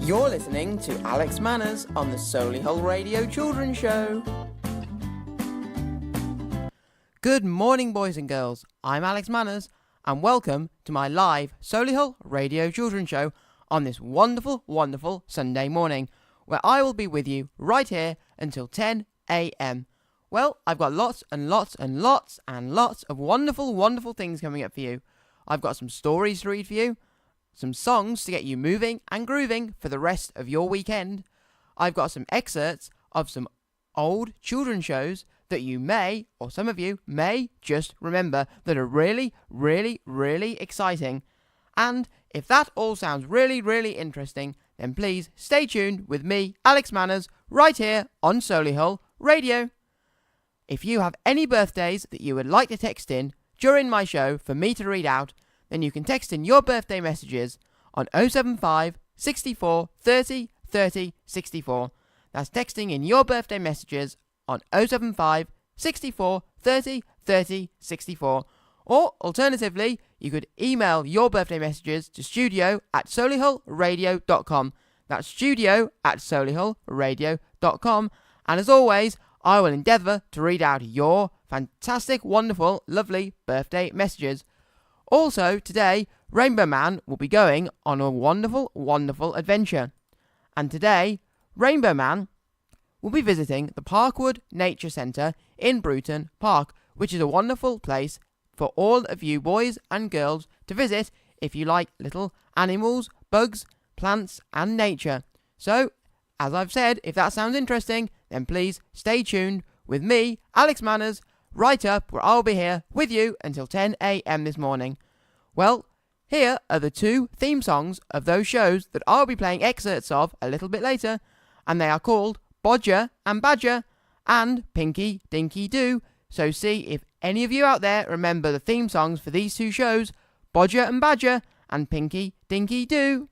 You're listening to Alex Manners on the Solihull Radio Children's Show. Good morning, boys and girls. I'm Alex Manners, and welcome to my live Solihull Radio Children's Show on this wonderful, wonderful Sunday morning, where I will be with you right here until 10 a.m. Well, I've got lots and lots and lots and lots of wonderful, wonderful things coming up for you. I've got some stories to read for you, some songs to get you moving and grooving for the rest of your weekend. I've got some excerpts of some old children's shows that you may, or some of you may just remember, that are really, really, really exciting. And if that all sounds really, really interesting, then please stay tuned with me, Alex Manners, right here on Solihull Radio. If you have any birthdays that you would like to text in during my show for me to read out, then you can text in your birthday messages on 075 64 30 30 64. That's texting in your birthday messages on 075 64 30 30 64. Or alternatively, you could email your birthday messages to studio@solihullradio.com. That's studio@solihullradio.com. And as always, I will endeavour to read out your fantastic, wonderful, lovely birthday messages. Also, today, Rainbow Man will be going on a wonderful, wonderful adventure. And today, Rainbow Man will be visiting the Parkwood Nature Centre in Bruton Park, which is a wonderful place for all of you boys and girls to visit if you like little animals, bugs, plants and nature. So, as I've said, if that sounds interesting, then please stay tuned with me, Alex Manners, right up where I'll be here with you until 10 a.m. this morning. Well, here are the two theme songs of those shows that I'll be playing excerpts of a little bit later, and they are called Bodger and Badger and Pinky Dinky Doo. So see if any of you out there remember the theme songs for these two shows, Bodger and Badger and Pinky Dinky Doo.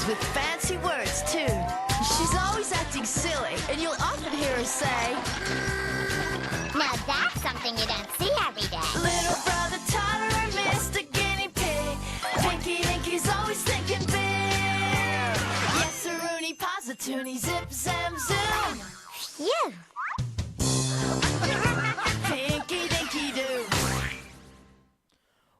With fancy words, too. She's always acting silly, and you'll often hear her say, now that's something you don't see every day. Little brother Tyler and Mr. Guinea Pig. Pinky Dinky's always thinking big. Yes, a Rooney Positoonie, zip, zam, zoom. Phew. Pinky Dinky Doo.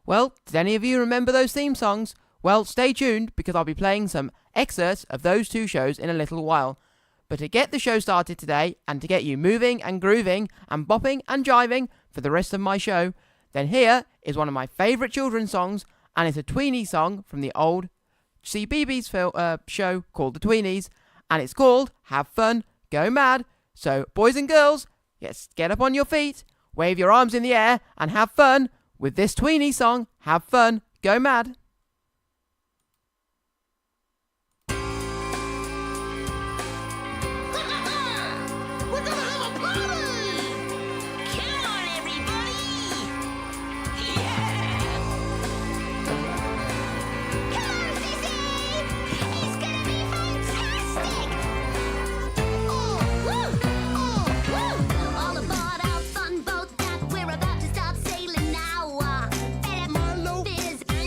Well, did any of you remember those theme songs? Well, stay tuned because I'll be playing some excerpts of those two shows in a little while. But to get the show started today and to get you moving and grooving and bopping and jiving for the rest of my show, then here is one of my favourite children's songs, and it's a tweenie song from the old CBeebies show called The Tweenies, and it's called Have Fun, Go Mad. So, boys and girls, yes, get up on your feet, wave your arms in the air, and have fun with this tweenie song, Have Fun, Go Mad.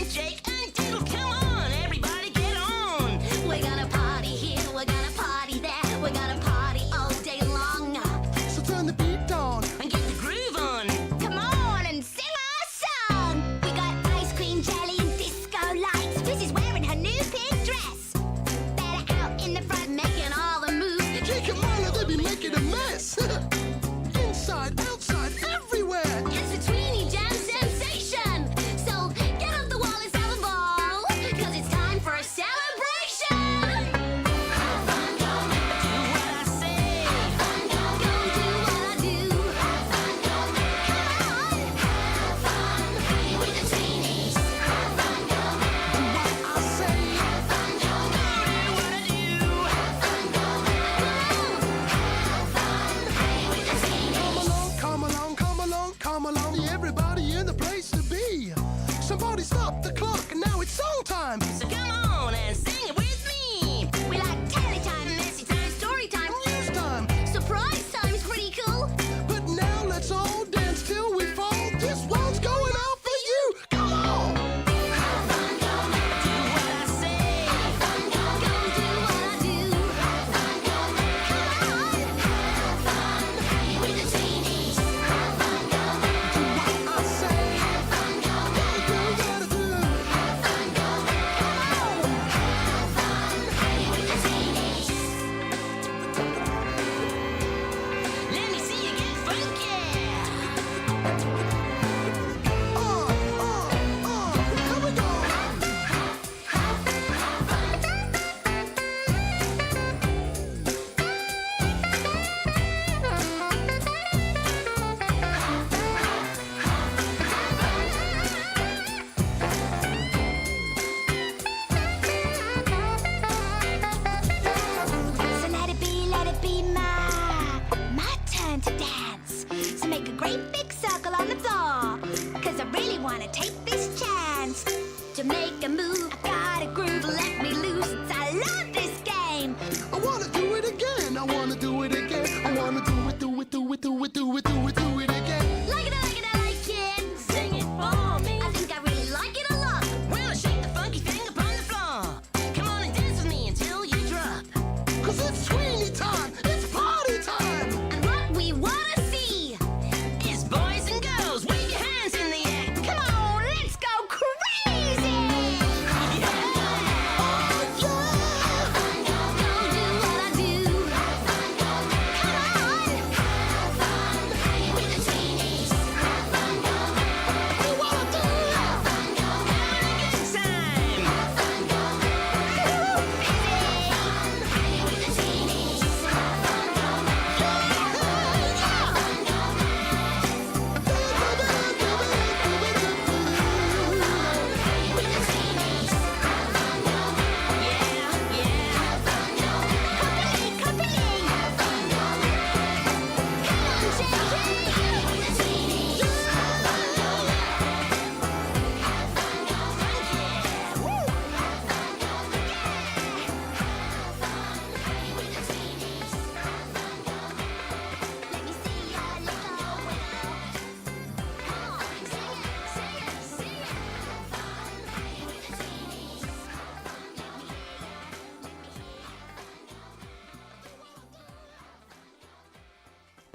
Shake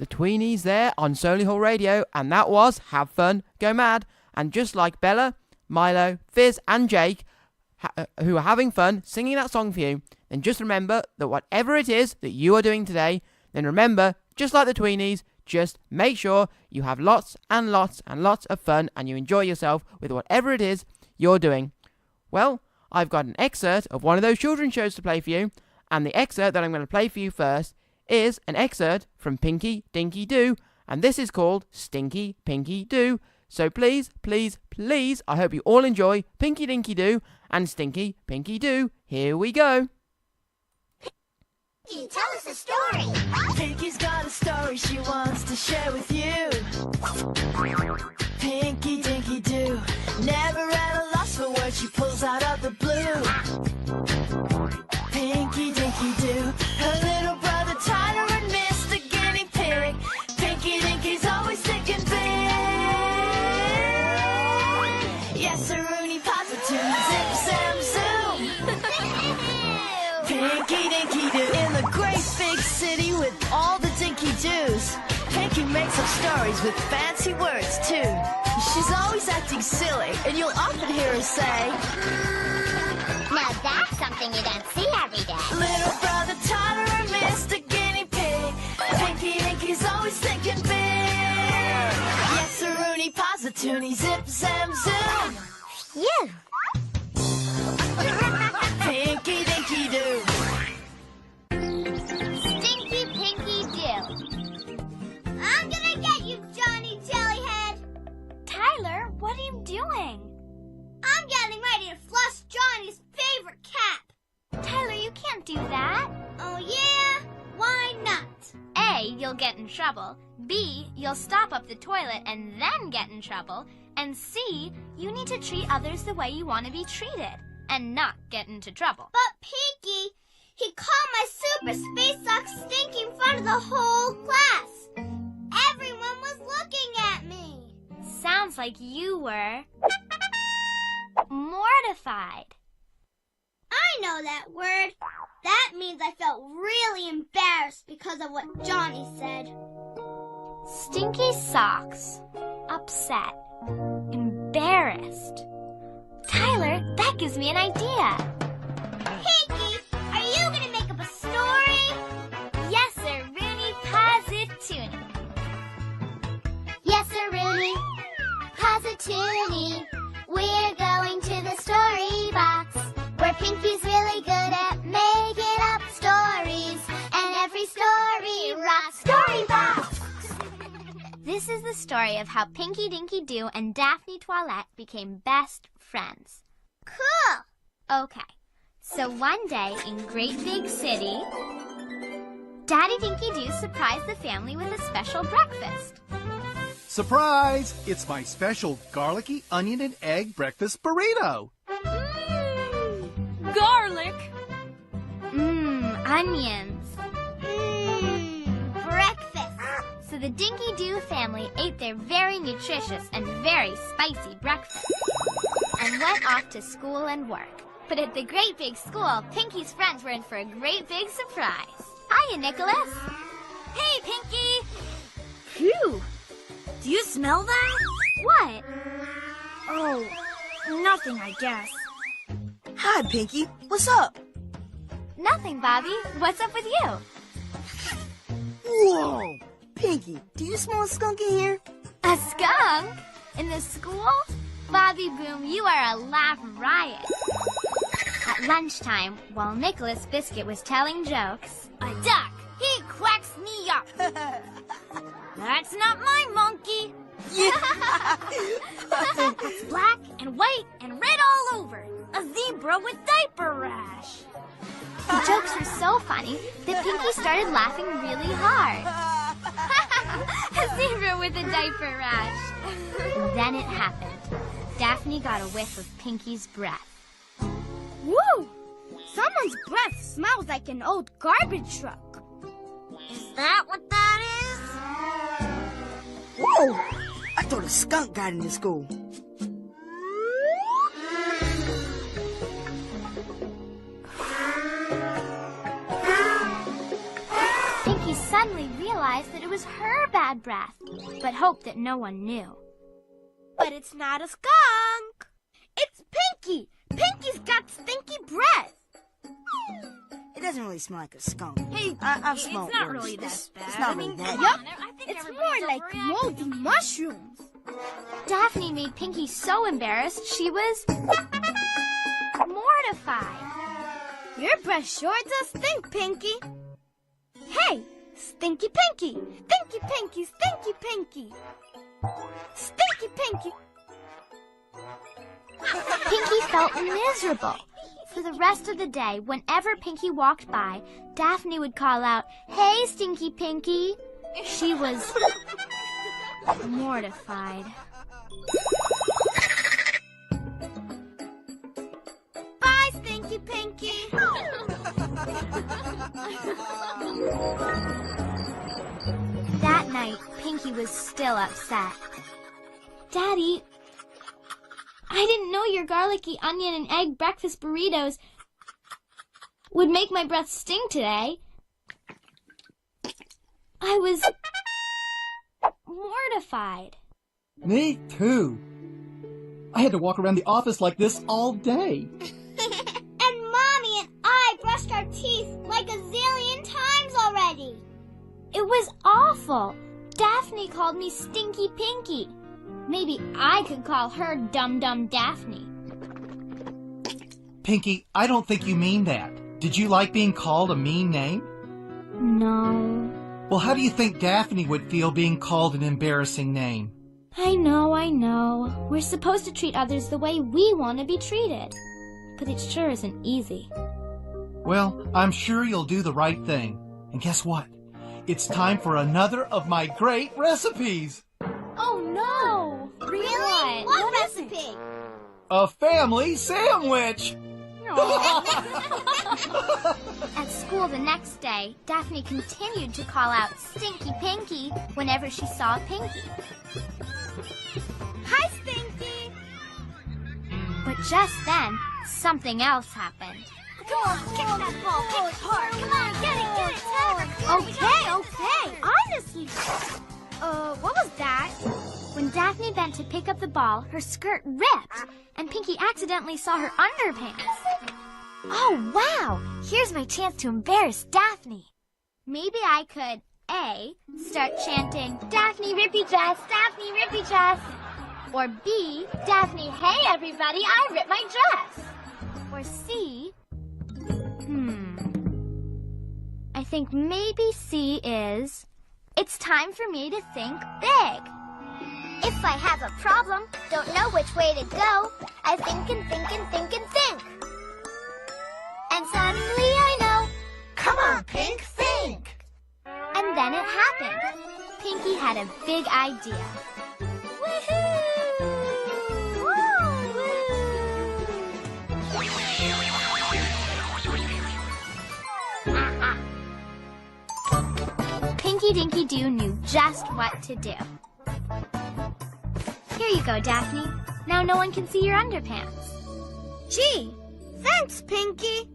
the Tweenies there on Solihull Radio, and that was Have Fun, Go Mad. And just like Bella, Milo, Fizz and Jake, who are having fun singing that song for you, then just remember that whatever it is that you are doing today, then remember, just like the Tweenies, just make sure you have lots and lots and lots of fun and you enjoy yourself with whatever it is you're doing. Well, I've got an excerpt of one of those children's shows to play for you, and the excerpt that I'm going to play for you first is an excerpt from Pinky Dinky Doo, and this is called Stinky Pinky Doo. So please, please, please, I hope you all enjoy Pinky Dinky Doo and Stinky Pinky Doo. Here we go. Tell us a story. Pinky's got a story she wants to share with you. Pinky Dinky Doo, never at a loss for words she pulls out of the blue. Pinky Dinky Doo, her little brother Tyler and Mr. Guinea Pig. Pinky Dinky's always thinking big. Yes, a Rooney Positoon, zip, zam, zoom. Pinky Dinky Doo, in the great big city with all the Dinky Doos. Pinky makes up stories with fancy words too. She's always acting silly, and you'll often hear her say, Now that's something you don't see every day. little brother Tyler and Mr. Guinea Pig. Pinky Dinky's always thinking big. Yes, a Rooney Positoon, zip, zam, zoom. You. Pinky Dinky Doo. Stinky Pinky Doo. I'm gonna get you, Johnny Jellyhead. Tyler, what are you doing? I'm getting ready to flush Johnny's favorite cap. Tyler, you can't do that. Oh yeah? Why not? A, you'll get in trouble. B, you'll stop up the toilet and then get in trouble. And C, you need to treat others the way you want to be treated and not get into trouble. But Pinky, he called my super space sock stinky in front of the whole class. Everyone was looking at me. Sounds like you were mortified. I know that word. That means I felt really embarrassed because of what Johnny said. Stinky socks. Upset. Embarrassed. Tyler, that gives me an idea. Pinky, are you going to make up a story? Yes, sir, Rooney Positoon. Yes, sir, Rooney. Positoony. We're going to the story box, where Pinky's really good at making up stories, and every story rocks. Story box! This is the story of how Pinky Dinky Doo and Daphne Toilette became best friends. Cool! Okay, so one day in Great Big City, Daddy Dinky Doo surprised the family with a special breakfast. Surprise! It's my special garlicky onion and egg breakfast burrito. Garlic! Onions. Breakfast. So the Dinky Doo family ate their very nutritious and very spicy breakfast and went off to school and work. But at the great big school, Pinky's friends were in for a great big surprise. Hiya, Nicholas. Hey, Pinky. Phew! Do you smell that? What? Oh, nothing, I guess. Hi, Pinky. What's up? Nothing, Bobby. What's up with you? Whoa! Pinky, do you smell a skunk in here? A skunk? In the school? Bobby Boom, you are a laugh riot. At lunchtime, while Nicholas Biscuit was telling jokes, A duck. He quacks me up. That's not my monkey. It's black and white and red all over. A zebra with diaper rash. the jokes were so funny that Pinky started laughing really hard. A zebra with a diaper rash. And then it happened. Daphne got a whiff of Pinky's breath. Woo! Someone's breath smells like an old garbage truck. Is that what that is? Whoa! I thought a skunk got into school. Pinky's suddenly realized that it was her bad breath, but hoped that no one knew. But it's not a skunk. It's Pinky. Pinky's got stinky breath. It doesn't really smell like a skunk. Hey, I've smelled it's not worse. really This- that bad. It's not I really mean, that yup. bad. I think It's everybody's more like moldy mushrooms. Daphne made Pinky so embarrassed she was mortified. Your breath sure does stink, Pinky. Hey, Stinky Pinky. Stinky Pinky, Stinky Pinky. Stinky Pinky. Pinky felt miserable. For the rest of the day, whenever Pinky walked by, Daphne would call out, "Hey, Stinky Pinky." She was mortified. Bye, Stinky Pinky. That night, Pinky was still upset. Daddy, I didn't know your garlicky onion and egg breakfast burritos would make my breath stink today. I was mortified. Me too. I had to walk around the office like this all day. And Mommy and I brushed our teeth like a zillion times already. It was awful. Daphne called me Stinky Pinky. Maybe I could call her Dum Dum Daphne. Pinky, I don't think you mean that. Did you like being called a mean name? No. Well, how do you think Daphne would feel being called an embarrassing name? I know. We're supposed to treat others the way we want to be treated. But it sure isn't easy. Well, I'm sure you'll do the right thing. And guess what? It's time for another of my great recipes. Oh no! Really? What recipe? A family sandwich! At school the next day, Daphne continued to call out Stinky Pinky whenever she saw Pinky. Hi, Stinky. But just then, something else happened. Come on, kick that ball, kick it hard. Come on, get it, Okay. Honestly. What was that? When Daphne bent to pick up the ball, her skirt ripped, and Pinky accidentally saw her underpants. Oh, wow! Here's my chance to embarrass Daphne. Maybe I could, A, start chanting, "Daphne Rippy Dress, Daphne Rippy Dress." Or B, "Daphne, hey everybody, I ripped my dress." Or C, I think maybe C is, "It's time for me to think big." If I have a problem, don't know which way to go, I think and think and think and think. And suddenly I know. Come on, Pink, think! And then it happened. Pinky had a big idea. Pinky Dinky Doo knew just what to do. Here you go, Daphne. Now no one can see your underpants. Gee, thanks, Pinky.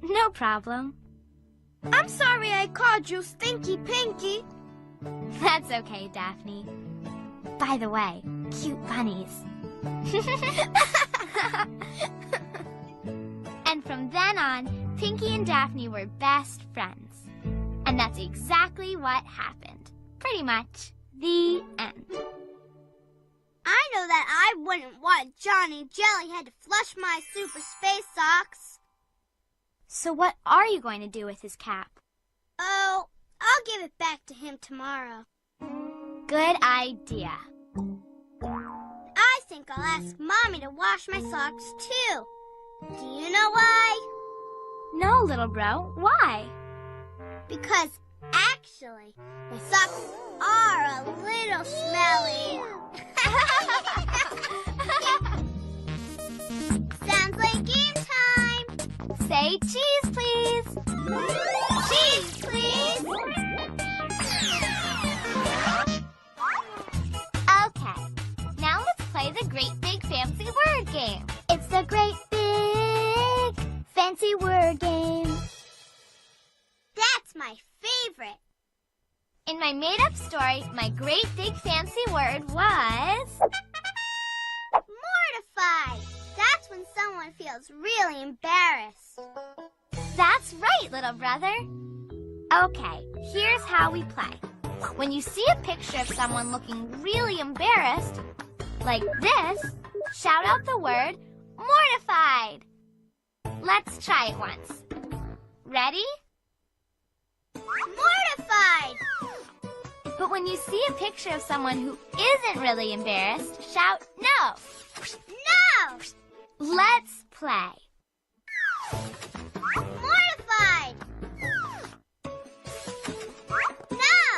No problem. I'm sorry I called you Stinky Pinky. That's okay, Daphne. By the way, cute bunnies. And from then on, Pinky and Daphne were best friends. And that's exactly what happened. Pretty much. The end. I know that I wouldn't want Johnny Jellyhead to flush my super space socks. So what are you going to do with his cap? Oh, I'll give it back to him tomorrow. Good idea. I think I'll ask Mommy to wash my socks too. Do you know why? No, little bro. Why? Because actually, my socks are a little smelly. Sounds like game time. Say cheese, please. Cheese, please. Okay. Now let's play the Great Big Fancy Word Game. It's the Great Big Fancy Word Game. That's my favorite. In my made-up story, my great big fancy word was... Mortified. That's when someone feels really embarrassed. That's right, little brother. Okay, here's how we play. When you see a picture of someone looking really embarrassed, like this, shout out the word mortified. Let's try it once. Ready? Mortified. But when you see a picture of someone who isn't really embarrassed, shout no. No. Let's play. Mortified. No. Mortified.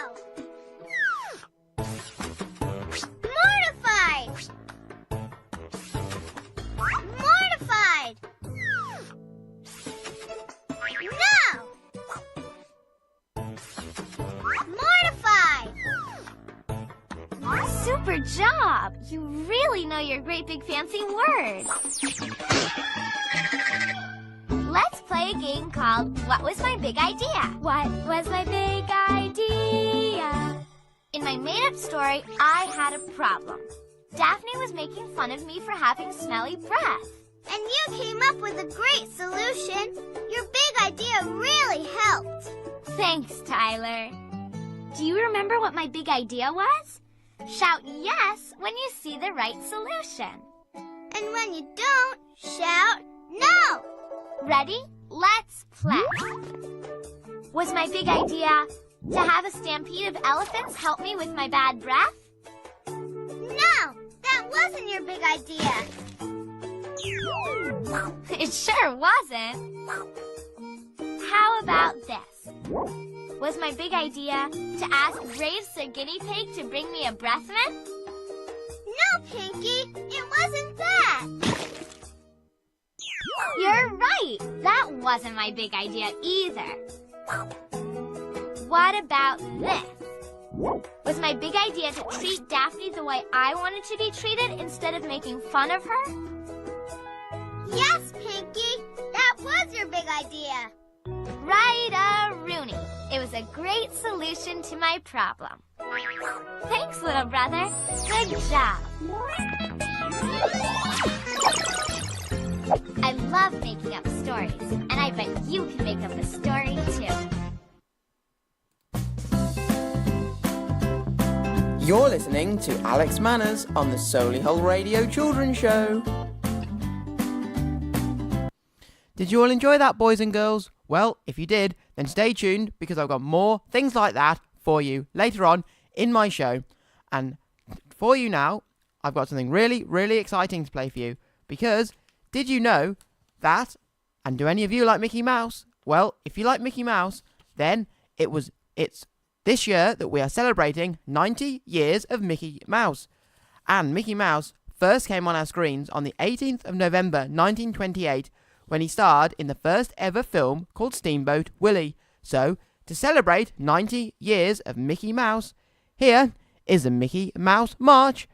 Mortified. No. Mortified. Super job! You really know your great big fancy words. Let's play a game called What Was My Big Idea? What was my big idea? In my made-up story, I had a problem. Daphne was making fun of me for having smelly breath. And you came up with a great solution. Your big idea really helped. Thanks, Tyler. Do you remember what my big idea was? Shout yes when you see the right solution. And when you don't, shout no. Ready? Let's play. Was my big idea to have a stampede of elephants help me with my bad breath? No, that wasn't your big idea. It sure wasn't. How about this? Was my big idea to ask Graves the guinea pig to bring me a breath mint? No, Pinky, it wasn't that. You're right. That wasn't my big idea either. What about this? Was my big idea to treat Daphne the way I wanted to be treated instead of making fun of her? Yes, Pinky, that was your big idea. Right-a-rooney. It was a great solution to my problem. Thanks, little brother. Good job. I love making up stories, and I bet you can make up a story, too. You're listening to Alex Manners on the Solihull Radio Children's Show. Did you all enjoy that, boys and girls? Well, if you did, then stay tuned because I've got more things like that for you later on in my show. And for you now, I've got something really, really exciting to play for you. Because did you know that, and do any of you like Mickey Mouse? Well, if you like Mickey Mouse, then it's this year that we are celebrating 90 years of Mickey Mouse. And Mickey Mouse first came on our screens on the 18th of November 1928 when he starred in the first ever film called Steamboat Willie. So, to celebrate 90 years of Mickey Mouse, here is the Mickey Mouse March.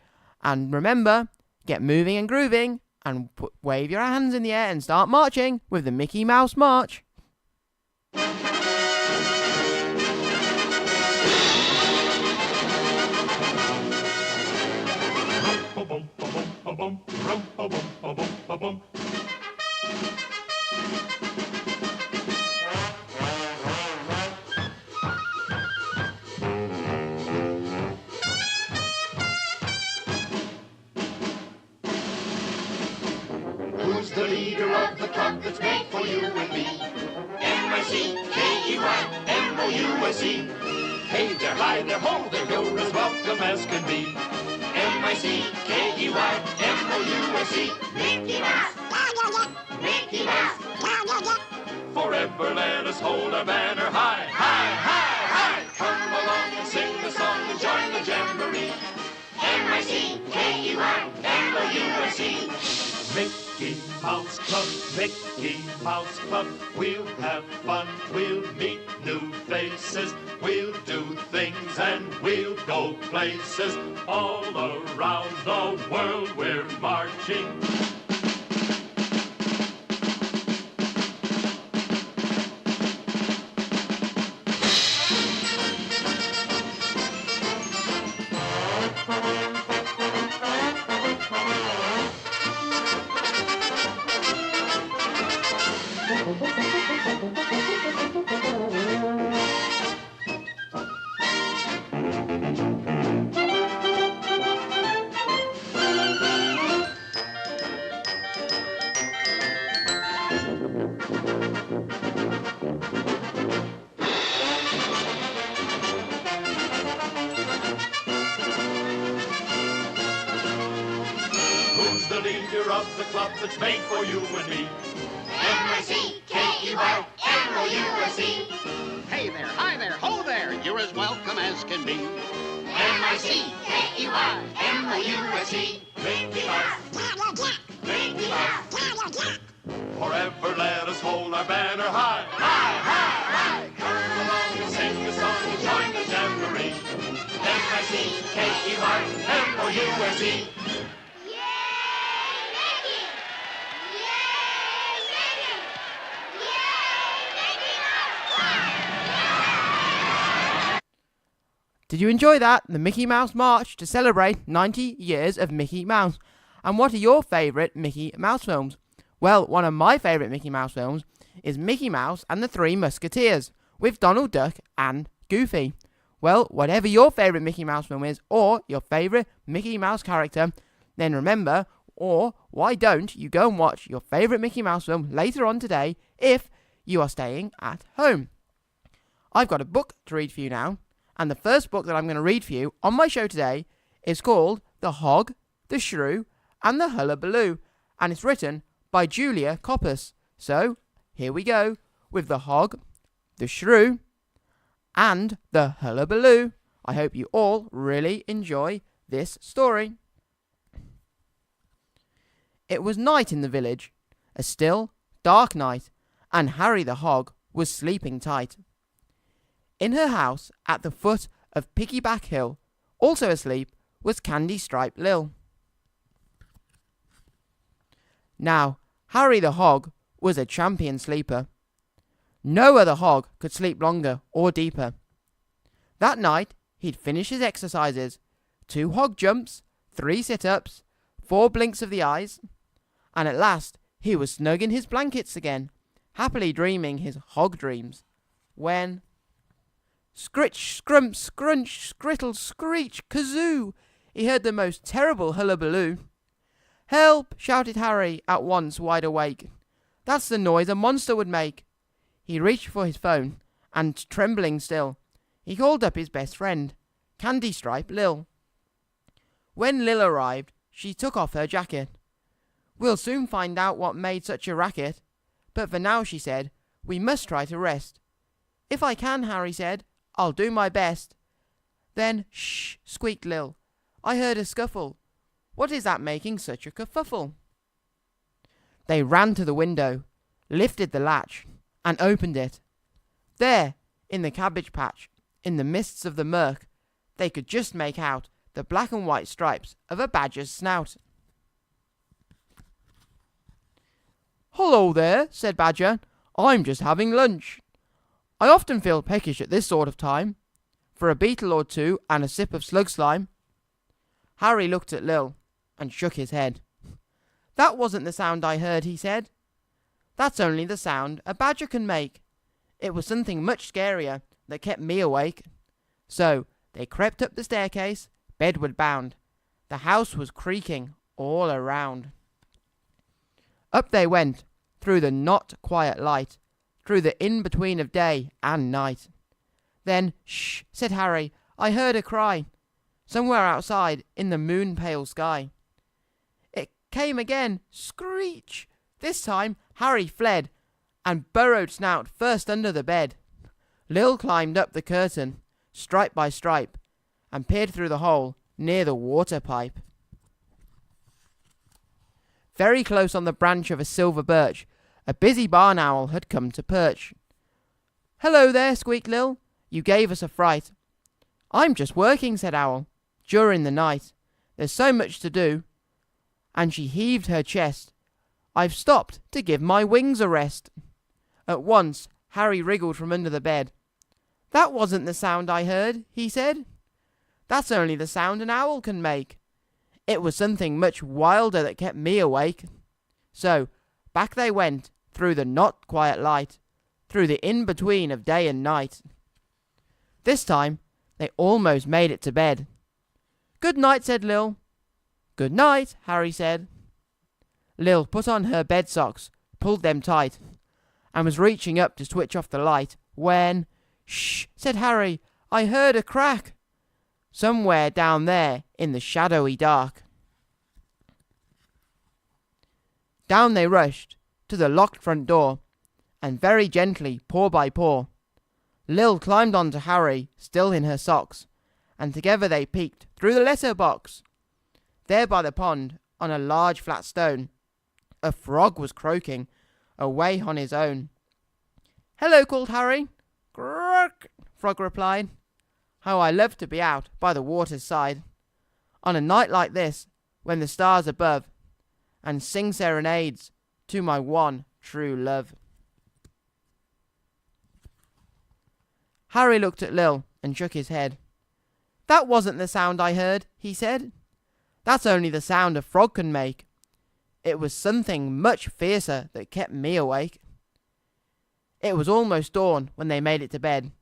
And remember, get moving and grooving, and wave your hands in the air and start marching with the Mickey Mouse March. Who's the leader of the club that's made for you and me? M-I-C-K-E-Y-M-O-U-S-E. Hey there, hi there, ho there, you're as welcome as can be. M-I-C-K-E-Y-M-O-U-S-E. Mickey Mouse, Mickey Mouse. Forever let us hold our banner high, high, high, high. Come along and sing the song and join the jamboree. M-I-C-K-E-Y-M-O-U-S-E. Mickey Mouse Club, Mickey Mouse Club. We'll have fun, we'll meet new faces. We'll do things and we'll go places. All around the world we're marching. of the club that's made for you and me. M-I-C-K-E-Y-M-O-U-S-E. Hey there, hi there, ho there, you're as welcome as can be. M-I-C-K-E-Y-M-O-U-S-E. Mickey Mouse, Mickey Mouse. Forever let us hold our banner high. High, high, high. Come along and sing a song and join the jamboree. M-I-C-K-E-Y-M-O-U-S-E. Did you enjoy that? The Mickey Mouse March to celebrate 90 years of Mickey Mouse. And what are your favourite Mickey Mouse films? Well, one of my favourite Mickey Mouse films is Mickey Mouse and the Three Musketeers with Donald Duck and Goofy. Well, whatever your favourite Mickey Mouse film is, or your favourite Mickey Mouse character, then remember, or why don't you go and watch your favourite Mickey Mouse film later on today if you are staying at home. I've got a book to read for you now. And the first book that I'm going to read for you on my show today is called The Hog, the Shrew, and the Hullabaloo, and it's written by Julia Coppice. So, here we go with The Hog, the Shrew, and the Hullabaloo. I hope you all really enjoy this story. It was night in the village, a still, dark night, and Harry the Hog was sleeping tight. In her house, at the foot of Piggyback Hill, also asleep, was Candy Stripe Lil. Now, Harry the Hog was a champion sleeper. No other hog could sleep longer or deeper. That night, he'd finish his exercises, 2 hog jumps, 3 sit-ups, 4 blinks of the eyes, and at last he was snug in his blankets again, happily dreaming his hog dreams, when... Scritch, scrump, scrunch, skrittle, screech, kazoo! He heard the most terrible hullabaloo. Help! Shouted Harry, at once wide awake. That's the noise a monster would make. He reached for his phone, and trembling still, he called up his best friend, Candy Stripe Lil. When Lil arrived, she took off her jacket. We'll soon find out what made such a racket. But for now, she said, we must try to rest. If I can, Harry said, I'll do my best. Then, shh, squeaked Lil. I heard a scuffle. What is that making such a kerfuffle? They ran to the window, lifted the latch, and opened it. There, in the cabbage patch, in the mists of the murk, they could just make out the black and white stripes of a badger's snout. Hullo there, said Badger. I'm just having lunch. I often feel peckish at this sort of time, for a beetle or two and a sip of slug slime. Harry looked at Lil and shook his head. That wasn't the sound I heard, he said. That's only the sound a badger can make. It was something much scarier that kept me awake. So they crept up the staircase, bedward bound. The house was creaking all around. Up they went, through the not quiet light, through the in-between of day and night. Then, shh, said Harry, I heard a cry, somewhere outside in the moon-pale sky. It came again, screech! This time Harry fled, and burrowed snout first under the bed. Lil climbed up the curtain, stripe by stripe, and peered through the hole near the water pipe. Very close on the branch of a silver birch, a busy barn owl had come to perch. Hello there, squeaked Lil. You gave us a fright. I'm just working, said Owl, during the night. There's so much to do. And she heaved her chest. I've stopped to give my wings a rest. At once, Harry wriggled from under the bed. That wasn't the sound I heard, he said. That's only the sound an owl can make. It was something much wilder that kept me awake. So, back they went, through the not quiet light, through the in-between of day and night. This time, they almost made it to bed. Good night, said Lil. Good night, Harry said. Lil put on her bed socks, pulled them tight, and was reaching up to switch off the light, when... Shh, said Harry, I heard a crack. Somewhere down there in the shadowy dark. Down they rushed to the locked front door, and very gently, paw by paw, Lil climbed onto Harry, still in her socks, and together they peeked through the letter box. There by the pond, on a large flat stone, a frog was croaking, away on his own. "Hello," called Harry. "Grrrk," Frog replied. "How I love to be out by the water's side, on a night like this, when the stars above, and sing serenades to my one true love." Harry looked at Lil and shook his head. "That wasn't the sound I heard," he said. "That's only the sound a frog can make. It was something much fiercer that kept me awake." It was almost dawn when they made it to bed.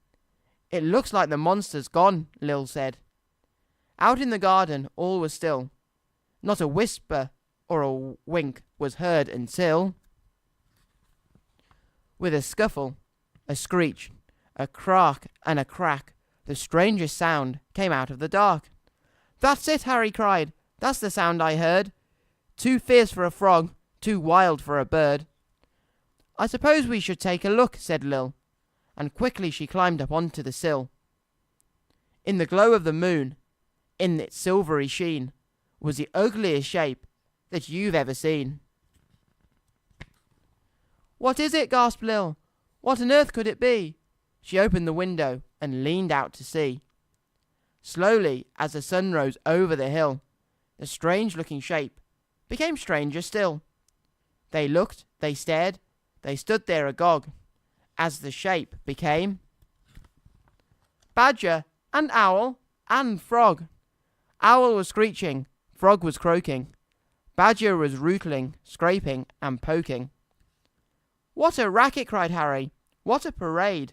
"It looks like the monster's gone," Lil said. Out in the garden all was still. Not a whisper or a wink was heard until, with a scuffle, a screech, a crack and a crack, the strangest sound came out of the dark. "That's it," Harry cried. "That's the sound I heard. Too fierce for a frog, too wild for a bird." "I suppose we should take a look," said Lil, and quickly she climbed up onto the sill. In the glow of the moon, in its silvery sheen, was the ugliest shape that you've ever seen. "What is it?" gasped Lil. "What on earth could it be?" She opened the window and leaned out to see. Slowly, as the sun rose over the hill, the strange-looking shape became stranger still. They looked, they stared, they stood there agog, as the shape became badger and owl and frog. Owl was screeching, frog was croaking, badger was rootling, scraping and poking. "What a racket!" cried Harry. "What a parade!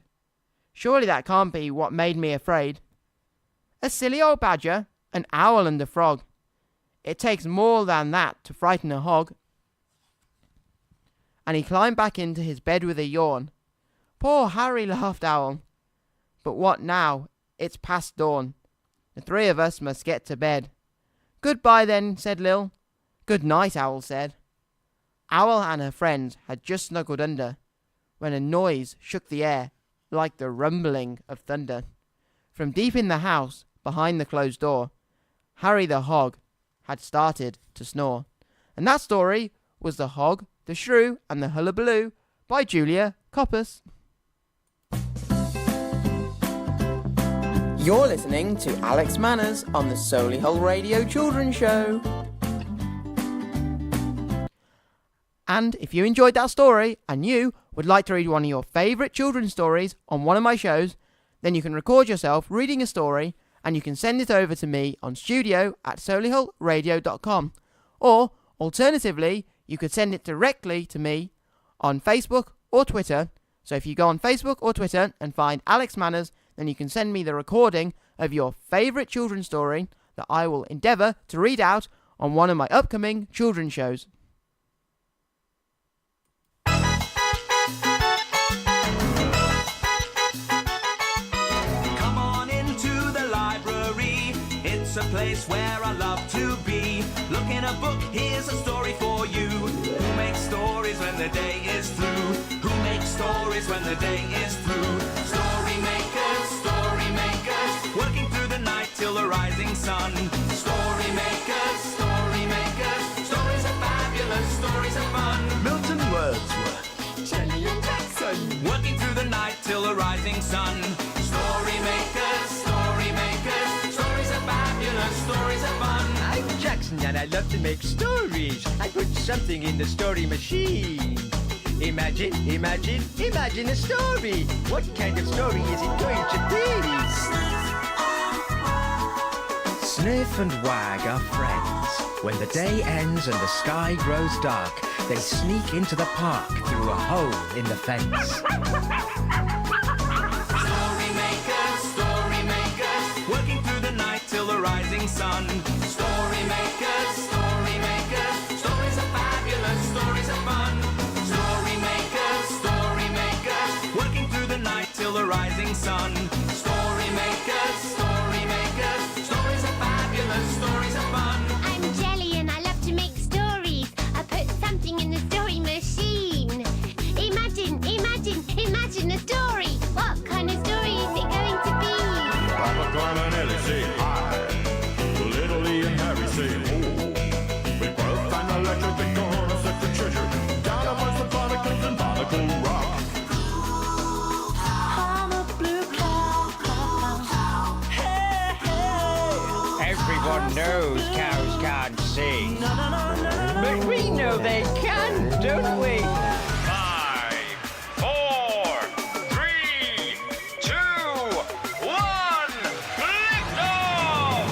Surely that can't be what made me afraid. A silly old badger, an owl and a frog. It takes more than that to frighten a hog." And he climbed back into his bed with a yawn. "Poor Harry," laughed Owl. "But what now? It's past dawn. The three of us must get to bed." "Goodbye then," said Lil. "Good night," Owl said. Owl and her friends had just snuggled under, when a noise shook the air like the rumbling of thunder. From deep in the house, behind the closed door, Harry the Hog had started to snore. And that story was The Hog, the Shrew, and the Hullabaloo by Julia Coppice. You're listening to Alex Manners on the Solihull Radio Children's Show. And if you enjoyed that story and you would like to read one of your favourite children's stories on one of my shows, then you can record yourself reading a story and you can send it over to me on studio@solihullradio.com. Or, alternatively, you could send it directly to me on Facebook or Twitter. So if you go on Facebook or Twitter and find Alex Manners, then you can send me the recording of your favourite children's story that I will endeavour to read out on one of my upcoming children's shows. Come on into the library, it's a place where I love to be. Look in a book, here's a story for you. Who makes stories when the day is through? Who makes stories when the day is through? Story makers, working through the night till the rising sun. Story makers, stories are fabulous, stories are fun. Milton Wordsworth, Shelley and Jackson, working through the night till the rising sun. Story makers, stories are fabulous, stories are fun. I'm Jackson and I love to make stories. I put something in the story machine. Imagine a story. What kind of story is it going to be? Sniff and Wag are friends. When the day ends and the sky grows dark, they sneak into the park through a hole in the fence. Story makers, working through the night till the rising sun. Story makers, stories are fabulous, stories are fun. Story makers, working through the night till the rising sun. Story makers, stories are fabulous, stories are fun. I'm Jelly and I love to make stories. I put something in the knows cows can't sing. But we know they can, don't we? 5, 4, 3, 2, 1, lift off!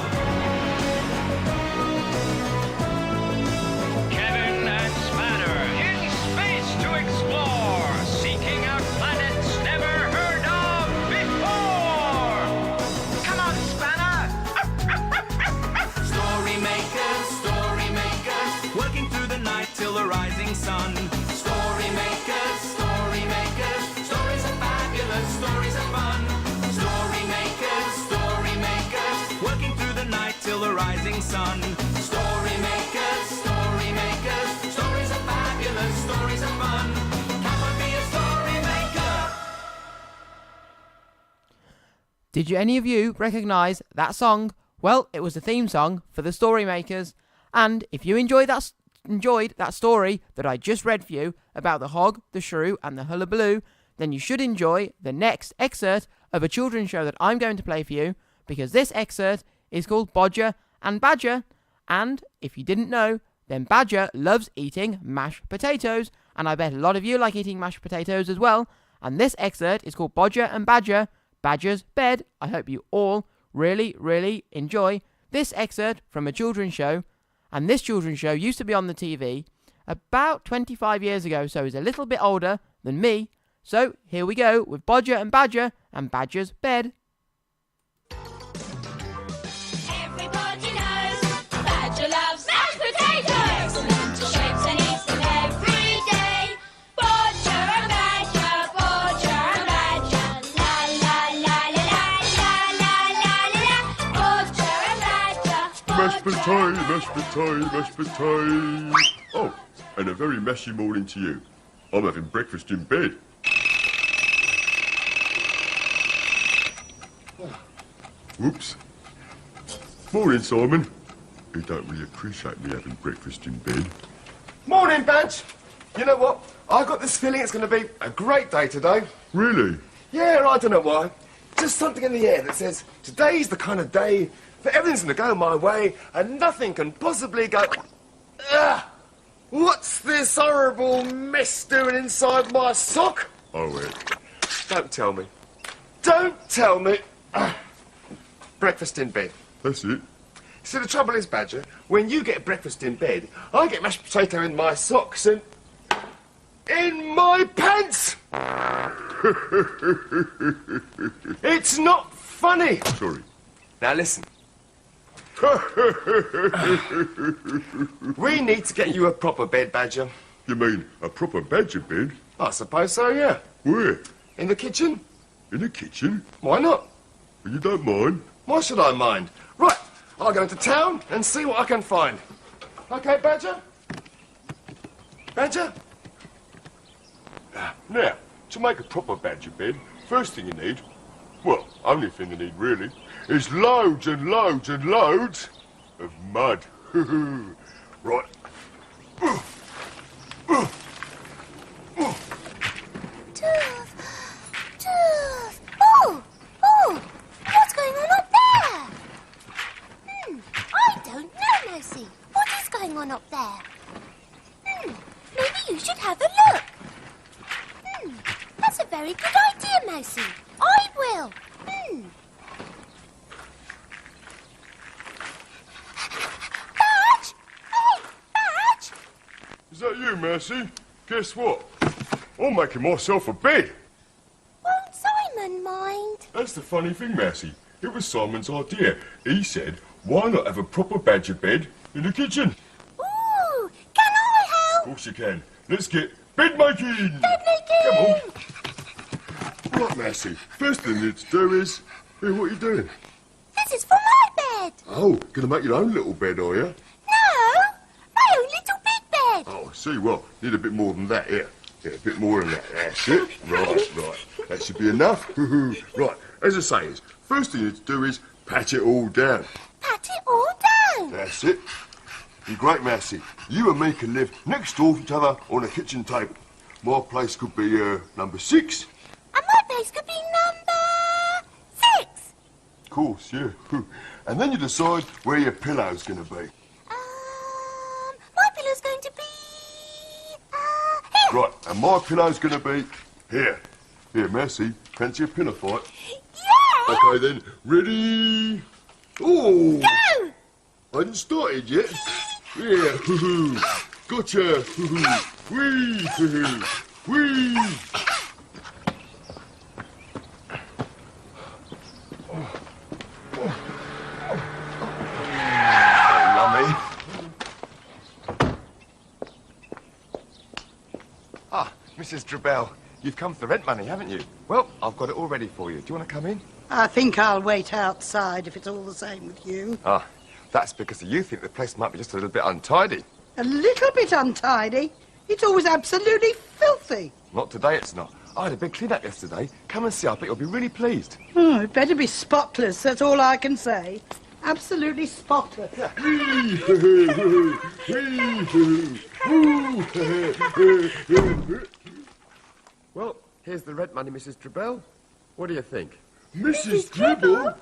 Kevin and Spanner in space to explore, seeking out planets never heard of before. Come on, Spanner! Story makers, working through the night till the rising sun. Story makers, stories are fabulous, stories are fun. Story makers, working through the night till the rising sun. Story makers, stories are fabulous, stories are fun. Come on, be a story maker. Did any of you recognise that song? Well, it was the theme song for the Story Makers. And if you enjoyed that story that I just read for you about the hog, the shrew and the hullabaloo, then you should enjoy the next excerpt of a children's show that I'm going to play for you, because this excerpt is called Bodger and Badger. And if you didn't know, then Badger loves eating mashed potatoes, and I bet a lot of you like eating mashed potatoes as well. And this excerpt is called Bodger and Badger, Badger's Bed. I hope you all really, really enjoy this excerpt from a children's show. And this children's show used to be on the TV about 25 years ago, so he's a little bit older than me. So here we go with Bodger and Badger's Bed. Everybody knows Badger loves mashed potatoes. Excellent shapes and eats them every day. Bodger and Badger, la la la la la la la la. Bodger and Badger, Mashed potato. Oh, and a very messy morning to you. I'm having breakfast in bed. Whoops. Morning, Simon. You don't really appreciate me having breakfast in bed. Morning, Badge. You know what? I've got this feeling it's going to be a great day today. Really? Yeah, I don't know why. Just something in the air that says, today's the kind of day that everything's going to go my way and nothing can possibly go... Ugh! What's this horrible mess doing inside my sock? Oh, wait. Don't tell me. Don't tell me. Breakfast in bed. That's it. See, the trouble is, Badger, when you get breakfast in bed, I get mashed potato in my socks and... in my pants! It's not funny. Sorry. Now listen. We need to get you a proper bed, Badger. You mean a proper badger bed? I suppose so, yeah. Where? In the kitchen. In the kitchen? Why not? Well, you don't mind? Why should I mind? Right, I'll go into town and see what I can find. Okay, Badger? Badger? Now, to make a proper badger bed, first thing you need, well, only thing you need really, is loads and loads and loads of mud. Right. Tooth! Oh! What's going on up there? I don't know, Mousy. What is going on up there? Maybe you should have a look. That's a very good idea, Mousy. I will. Badge! Hey, Badge! Is that you, Mercy? Guess what? I'm making myself a bed. Won't Simon mind? That's the funny thing, Mercy. It was Simon's idea. He said, why not have a proper badger bed in the kitchen? Ooh! Can I help? Of course you can. Let's get bed making! Bed making! Come on. Right, Mercy. First thing you need to do is... Hey, what are you doing? This is for my bed. Oh, gonna make your own little bed, are you? No! My own little big bed. Oh, I see. Well, need a bit more than that, here. Yeah, a bit more than that. That's it. Right. That should be enough. Right, as I say, first thing you need to do is pat it all down. Pat it all down. That's it. You're great, Massey. You and me can live next door to each other on a kitchen table. My place could be number 6. And my place could be number 6. course, yeah. And then you decide where your pillow's going to be. My pillow's going to be... here. Right, and my pillow's going to be here. Here, Mercy, fancy a pillow fight? Yeah! Okay then, ready? Oh! Go! I hadn't started yet. Yeah, gotcha. Whee, whee. Lummy. Ah, Mrs. Drabell, you've come for the rent money, haven't you? Well, I've got it all ready for you. Do you want to come in? I think I'll wait outside if it's all the same with you. Ah, that's because you think the place might be just a little bit untidy. A little bit untidy? It's always absolutely filthy. Not today, it's not. I had a big clean-up yesterday. Come and see, I bet you'll be really pleased. Oh, it better be spotless, that's all I can say. Absolutely spotless. Well, here's the rent money, Mrs. Drabell. What do you think? Mrs. Dribble? Well,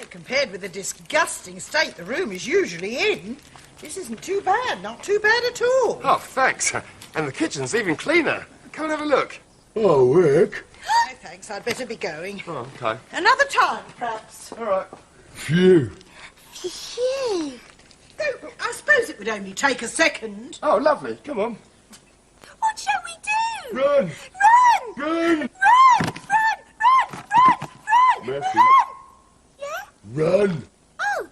compared with the disgusting state the room is usually in, this isn't too bad, not too bad at all. Oh, thanks. And the kitchen's even cleaner. Come and have a look. Oh, work. No, thanks, I'd better be going. Oh, OK. Another time, perhaps. All right. Phew. Phew. Oh, I suppose it would only take a second. Oh, lovely. Come on. What shall we do? Run! Run! Run! Run! Run! Run! Run! Run! Mercy. Run! Yeah? Run! Oh!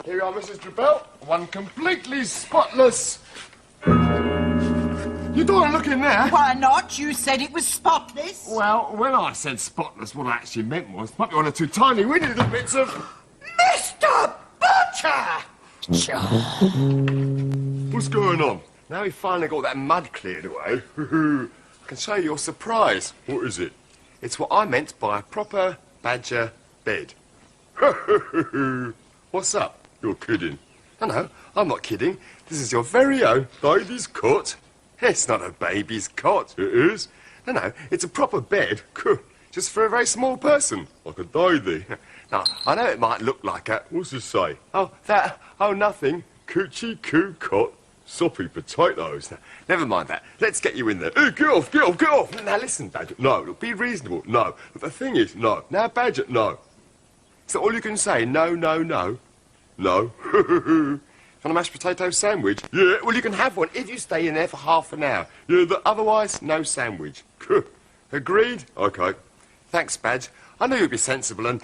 Here you are, Mrs. Drabell. One completely spotless. You don't want to look in there. Why not? You said it was spotless. Well, when I said spotless, what I actually meant was might be one or two tiny weeny little bits of... Mr. Butcher! What's going on? Now we finally got that mud cleared away, I can show you your surprise. What is it? It's what I meant by a proper badger bed. What's up? You're kidding. No, I'm not kidding. This is your very own baby's cot. It's not a baby's cot. It is? No, it's a proper bed, just for a very small person. Like a davy. Now, I know it might look like a... What's this say? Oh, that... Oh, nothing. Coochie coo cot, soppy potatoes. Never mind that. Let's get you in there. Hey, get off, get off, get off! Now, listen, Badger. No, look, be reasonable. No. But the thing is, no. Now, Badger, no. Is that all you can say? No, no, no? No. Want a mashed potato sandwich? Yeah. Well, you can have one if you stay in there for half an hour. Yeah, Otherwise, no sandwich. Agreed? Okay. Thanks, Badge. I knew you'd be sensible and...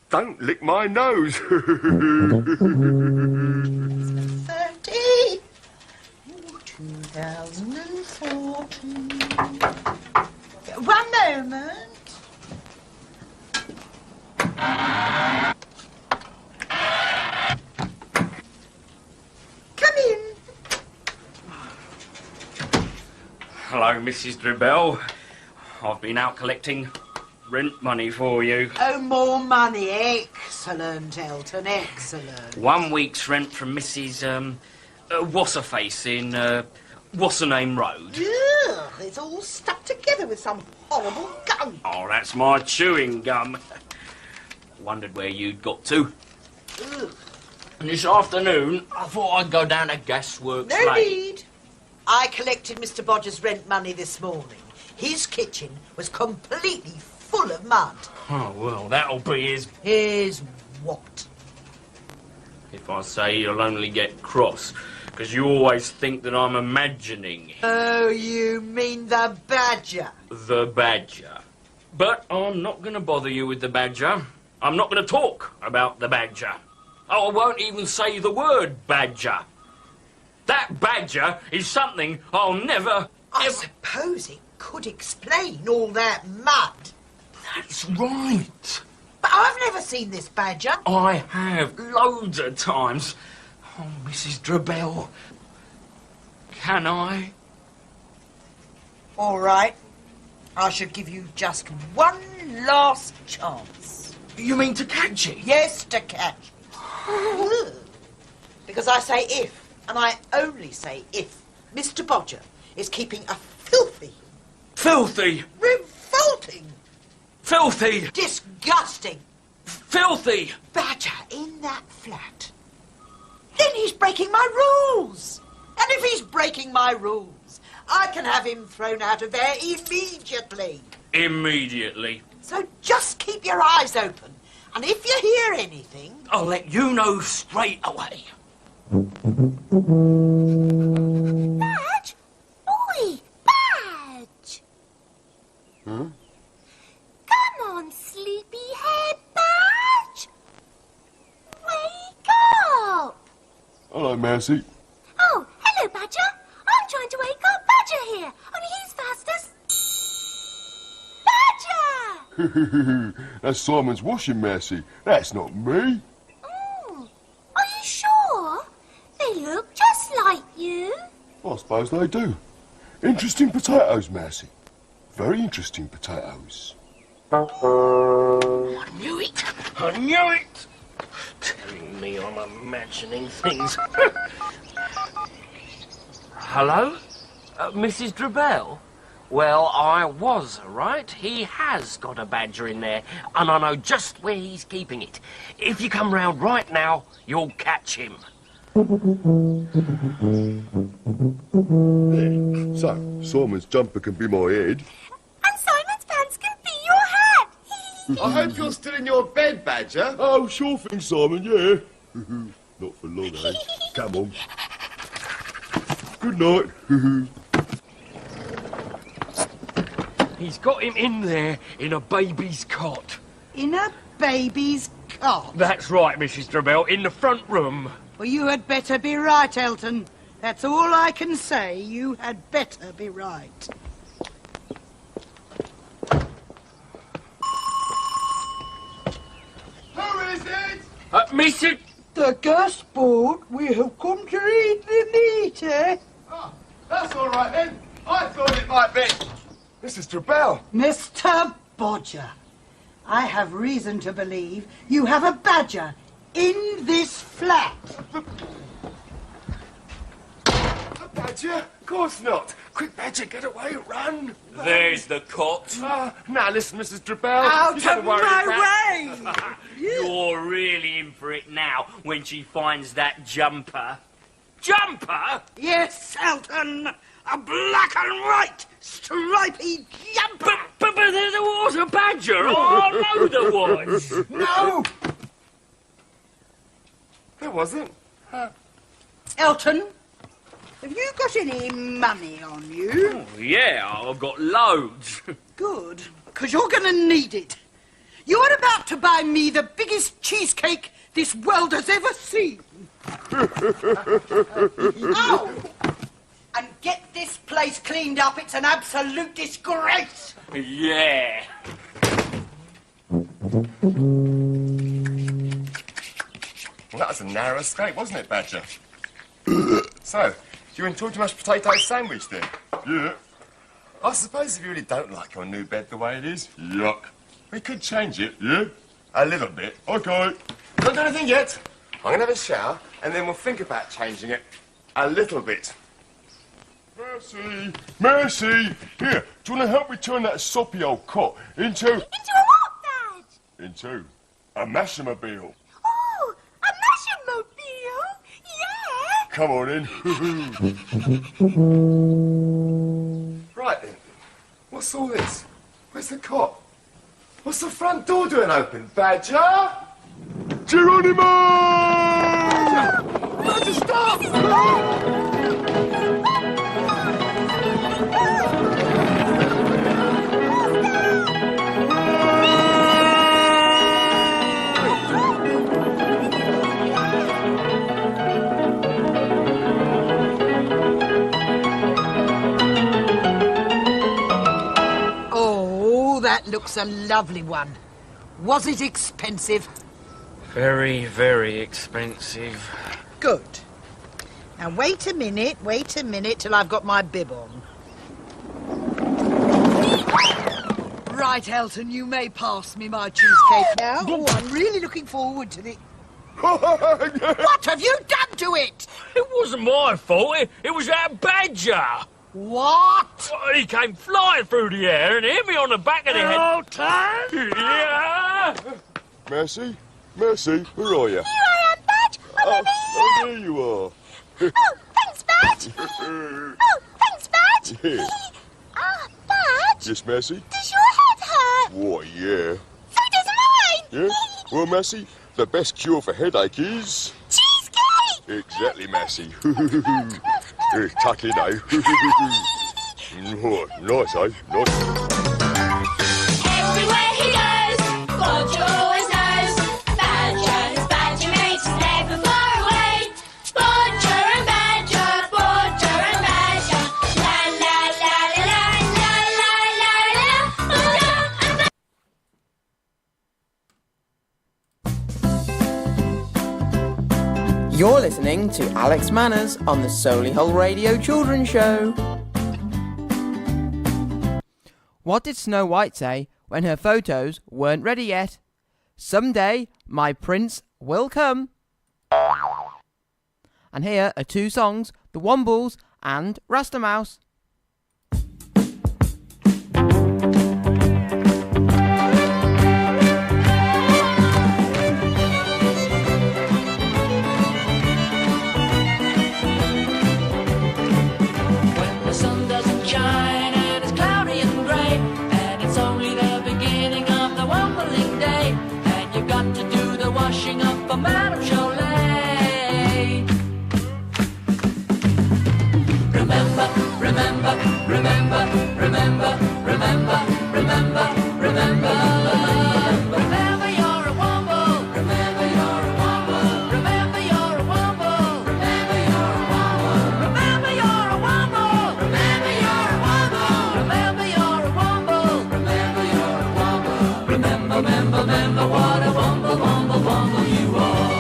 Don't lick my nose. 30. 2014. One moment. Come in. Hello, Mrs. Drabell. I've been out collecting rent money for you. Oh, more money. Excellent, Elton, excellent. 1 week's rent from Mrs. What's-her-face in What's-her-name Road. Ugh, it's all stuck together with some horrible gum. Oh, that's my chewing gum. Wondered where you'd got to. Ugh. And this afternoon, I thought I'd go down to Gasworks No Lane. need. I collected Mr. Bodger's rent money this morning. His kitchen was completely full of mud. Oh, well, that'll be his... His what? If I say you'll only get cross, because you always think that I'm imagining Oh, you mean the badger? the badger. But I'm not going to bother you with the badger. I'm not going to talk about the badger. Oh, I won't even say the word badger. That badger is something I'll never... I suppose it could explain all that mud. That's right. But I've never seen this badger. I have loads of times. Oh, Mrs. Drabell, can I? All right. I should give you just one last chance. You mean to catch it? Yes, to catch it. Because I say if, and I only say if, Mr. Bodger is keeping a filthy, Filthy, revolting, Filthy! Disgusting! Filthy! Badger in that flat. Then he's breaking my rules. And if he's breaking my rules, I can have him thrown out of there immediately. Immediately. So just keep your eyes open. And if you hear anything... I'll let you know straight away. Badge? Oi, Badge! Huh? Come on, sleepyhead Badge! Wake up! Hello, Mercy. Oh, hello, Badger. I'm trying to wake up Badger here. Only he's fastest. Badger! That's Simon's washing, Mercy. That's not me. Oh, are you sure? They look just like you. I suppose they do. Interesting potatoes, Mercy. Very interesting potatoes. I knew it! I knew it! Telling me I'm imagining things. Hello? Mrs. Drabell? Well, I was right. He has got a badger in there, and I know just where he's keeping it. If you come round right now, you'll catch him. There. So, Simon's jumper can be my head. And Simon's pants can be your hat. I hope you're still in your bed, Badger. Oh, sure thing, Simon, yeah. Not for long, eh? Come on. Good night. He's got him in there in a baby's cot. In a baby's cot? That's right, Mrs. Drabell, in the front room. Well, you had better be right, Elton. That's all I can say. You had better be right. Who is it? Mr. The guest board. We have come to read the meter. Oh, that's all right then. I thought it might be Mrs. Drabell. Mr. Bodger, I have reason to believe you have a badger in this flat. A badger? Of course not. Quick, Badger, get away, run. There's the cot. Now listen, Mrs. Drabell. Out you don't of worry my about- way! You're really in for it now when she finds that jumper. Jumper? Yes, Elton. A black and white stripy jumper. But there was a badger. Oh, no, there was. No. There wasn't. Elton, have you got any money on you? Oh, yeah, I've got loads. Good, because you're going to need it. You're about to buy me the biggest cheesecake this world has ever seen. Oh! And get this place cleaned up. It's an absolute disgrace. Yeah. Well, that was a narrow escape, wasn't it, Badger? So, do you enjoy your mashed potato sandwich then? Yeah. I suppose if you really don't like your new bed the way it is, Yuck. we could change it. Yeah? A little bit. Okay. Don't do anything yet. I'm going to have a shower, and then we'll think about changing it a little bit. Mercy! Mercy! Here, do you want to help me turn that soppy old cot into... Into a what, Badge? Into a mashamobile? Oh, a mashamobile? Yeah! Come on in. Right then. What's all this? Where's the cot? What's the front door doing open, Badger? Geronimo! Badger, stop! Oh, that looks a lovely one. Was it expensive? Very, very expensive. Good. Now wait a minute till I've got my bib on. Right, Elton, you may pass me my cheesecake now. Oh, I'm really looking forward to the... What have you done to it? It wasn't my fault. It was that badger. What? Well, he came flying through the air and hit me on the back of the head. Hello, time? Yeah. Mercy? Mercy, where are you? Here I am, Badge. I'm over Oh, there you are. Oh, thanks, Badge. Oh, thanks, Badge. Yeah. Ah, Badge. Yes, Mercy? Does your head hurt? Why, yeah. So does mine. Yeah? Well, Mercy, the best cure for headache is... Cheesecake. Exactly, Mercy. Here, tuck it, eh? Oh, nice, eh? Nice. Everywhere he goes, Bodger always knows. Badger and his badger mates never far away. Bodger and Badger, Bodger and Badger. La la la la la la la la la. Bodger and Badger. You're listening to Alex Manners on the Solihull Radio Children's Show. What did Snow White say when her photos weren't ready yet? Someday my prince will come. And here are two songs, The Wombles and Rasta Mouse. When the sun doesn't shine and it's cloudy and grey, and it's only the beginning of the wombling day, and you've got to do the washing up for Madame Cholet. Remember, remember, remember, remember, remember, remember, remember. Remember you're a womble. Remember you're a womble. Remember you're a womble. Remember you're a womble. Remember you're a womble. Remember you're a womble. Remember you're a womble. Remember you're a womble. Remember, remember, remember what a womble, womble, womble you are.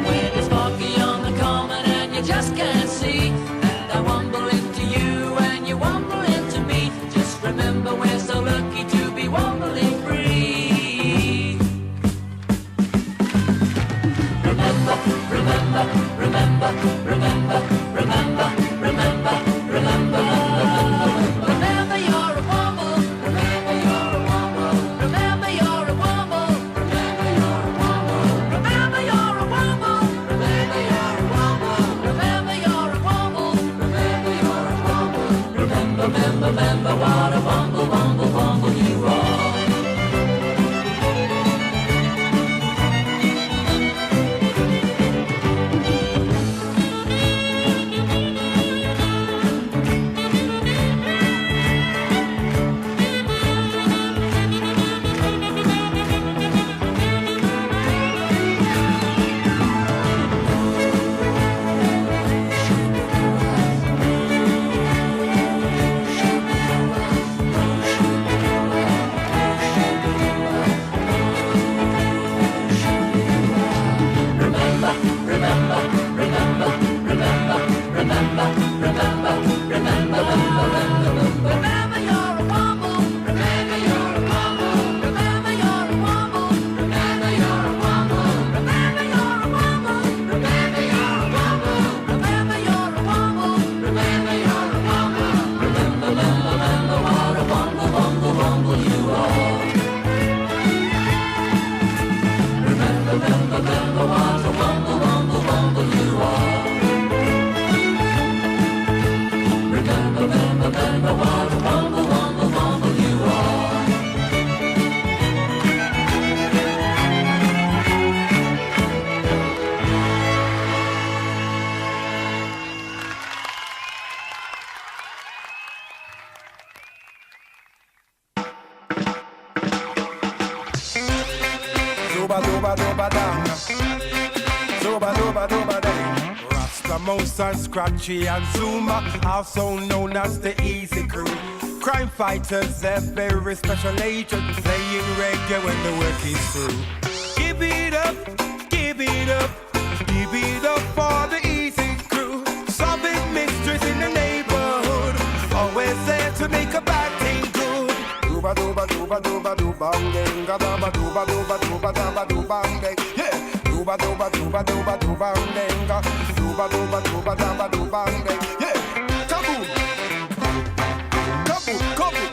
When it's foggy on the common and you just can't see, and I wumble into you and you wumble into me, just remember we're so lucky to be wumbling free. Remember, remember, remember, remember, remember, remember, remember, remember you're a wumble. Remember you're a wumble. Remember you're a wumble. Remember you're a wumble. Remember you're a wumble. Remember you're a wumble. Remember you're a wumble. Remember you're a wumble. Remember, remember, remember what a wumble, wumble, wumble you are. Doba doba doba dang. Doba doba doba dang. Rasta Mouse and Scratchy and Zuma, also known as the Easy Crew. Crime fighters, they're very special agents, playing reggae when the work is through. Give it up, give it up, give it up for the Easy Crew. Solving mysteries in the neighborhood, always there to make a bad thing good. Doba doba doba doba doba bang, ga daba doba doba doba daba doba bang, yeah. Duba duba duba duba duba denga. Duba duba duba duba duba denga. Yeah, kaboom, kaboom, kaboom.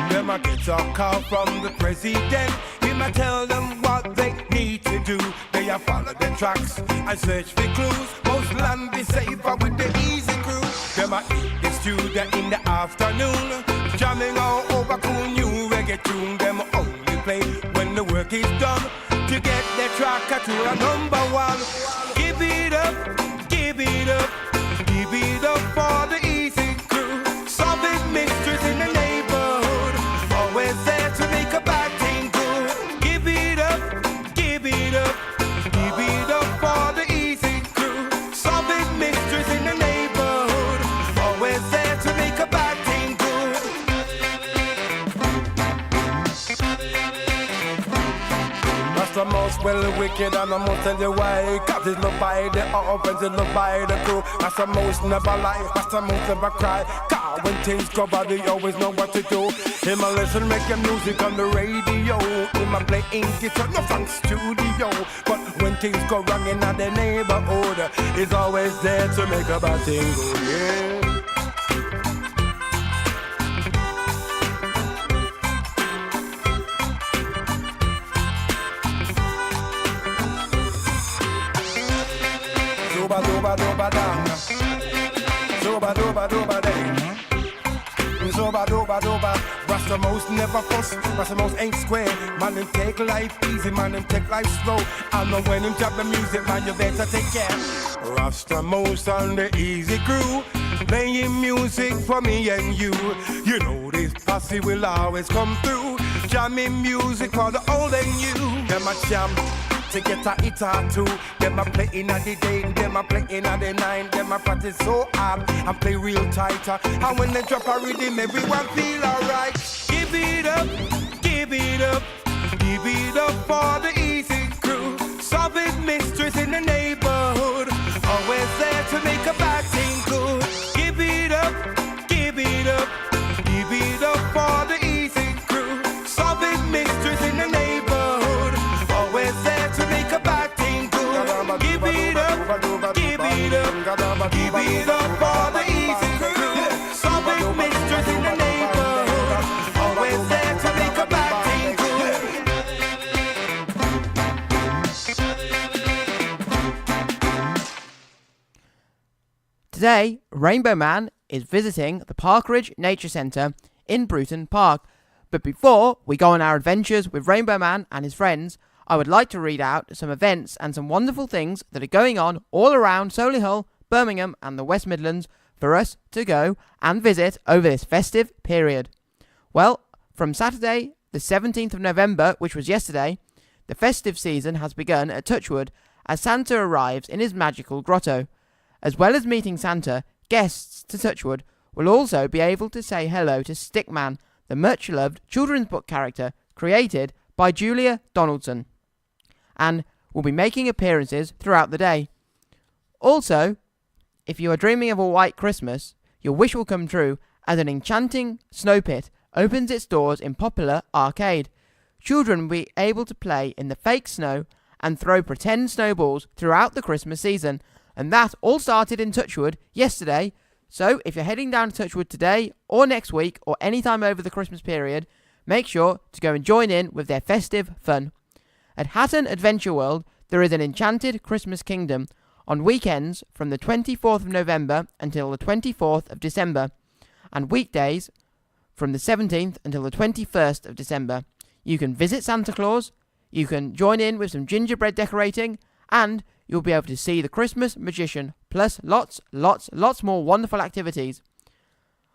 Them I get a call from the president. Him I tell them what they need to do. They a follow the tracks and search for clues. Most land be safer with the easy crew. Them I eat the stew there in the afternoon. Jamming all over cool new reggae tune. Them only play when the work is done. To get the tracker to a number one. Give it up, give it up, give it up for the easy crew. Solving mysteries in the neighborhood. Always there to make a bad thing good. Give it up, give it up, give it up for the easy crew. Solving mysteries in the neighborhood. Always there to make a bad thing good. That's the most well wicked and I must tell you why. Cause it's not by the offense, it's not by the crew. That's the most never lie, that's the most never cry. Cause when things go bad, they always know what to do. Him a listen, make your music on the radio. Him a play guitar, no from studio. But when things go wrong in the neighborhood, he's always there to make a bad thing go, yeah. Duba duba duba dang. Duba duba duba dang. Duba duba duba. Rasta most never fuss. Rasta most ain't square. Man them take life easy. Man them take life slow. I know when him drop the music, man you better take care. Rasta most on the easy crew. Playing music for me and you. You know this posse will always come through. Jamming music for the old and new. Them a jam. To get a hit or two. Them a play in the day, them a play in the night. Them a practice so hard and play real tighter. And when they drop a rhythm, everyone feel alright. Give it up, give it up, give it up for the easy crew. Solving mysteries in the neighborhood. Always there to make a bad thing good. Give it up, give it up, give it up for the easy crew. Solving mysteries in the neighborhood. Always there to make a bad thing good. Give it up, give it up, give it up for the easy crew. Solving mysteries in the neighborhood. Always there to make a bad thing good. Today, Rainbow Man is visiting the Parkridge Nature Centre in Bruton Park. But before we go on our adventures with Rainbow Man and his friends, I would like to read out some events and some wonderful things that are going on all around Solihull, Birmingham and the West Midlands for us to go and visit over this festive period. Well, from Saturday the 17th of November, which was yesterday, the festive season has begun at Touchwood as Santa arrives in his magical grotto. As well as meeting Santa, guests to Touchwood will also be able to say hello to Stickman, the much-loved children's book character created by Julia Donaldson, and will be making appearances throughout the day. Also, if you are dreaming of a white Christmas, your wish will come true as an enchanting snow pit opens its doors in popular arcade. Children will be able to play in the fake snow and throw pretend snowballs throughout the Christmas season, and that all started in Touchwood yesterday. So if you're heading down to Touchwood today or next week or any time over the Christmas period, make sure to go and join in with their festive fun. At Hatton Adventure World, there is an enchanted Christmas kingdom on weekends from the 24th of November until the 24th of December, and weekdays from the 17th until the 21st of December. You can visit Santa Claus, you can join in with some gingerbread decorating, and you'll be able to see the Christmas magician, plus lots more wonderful activities.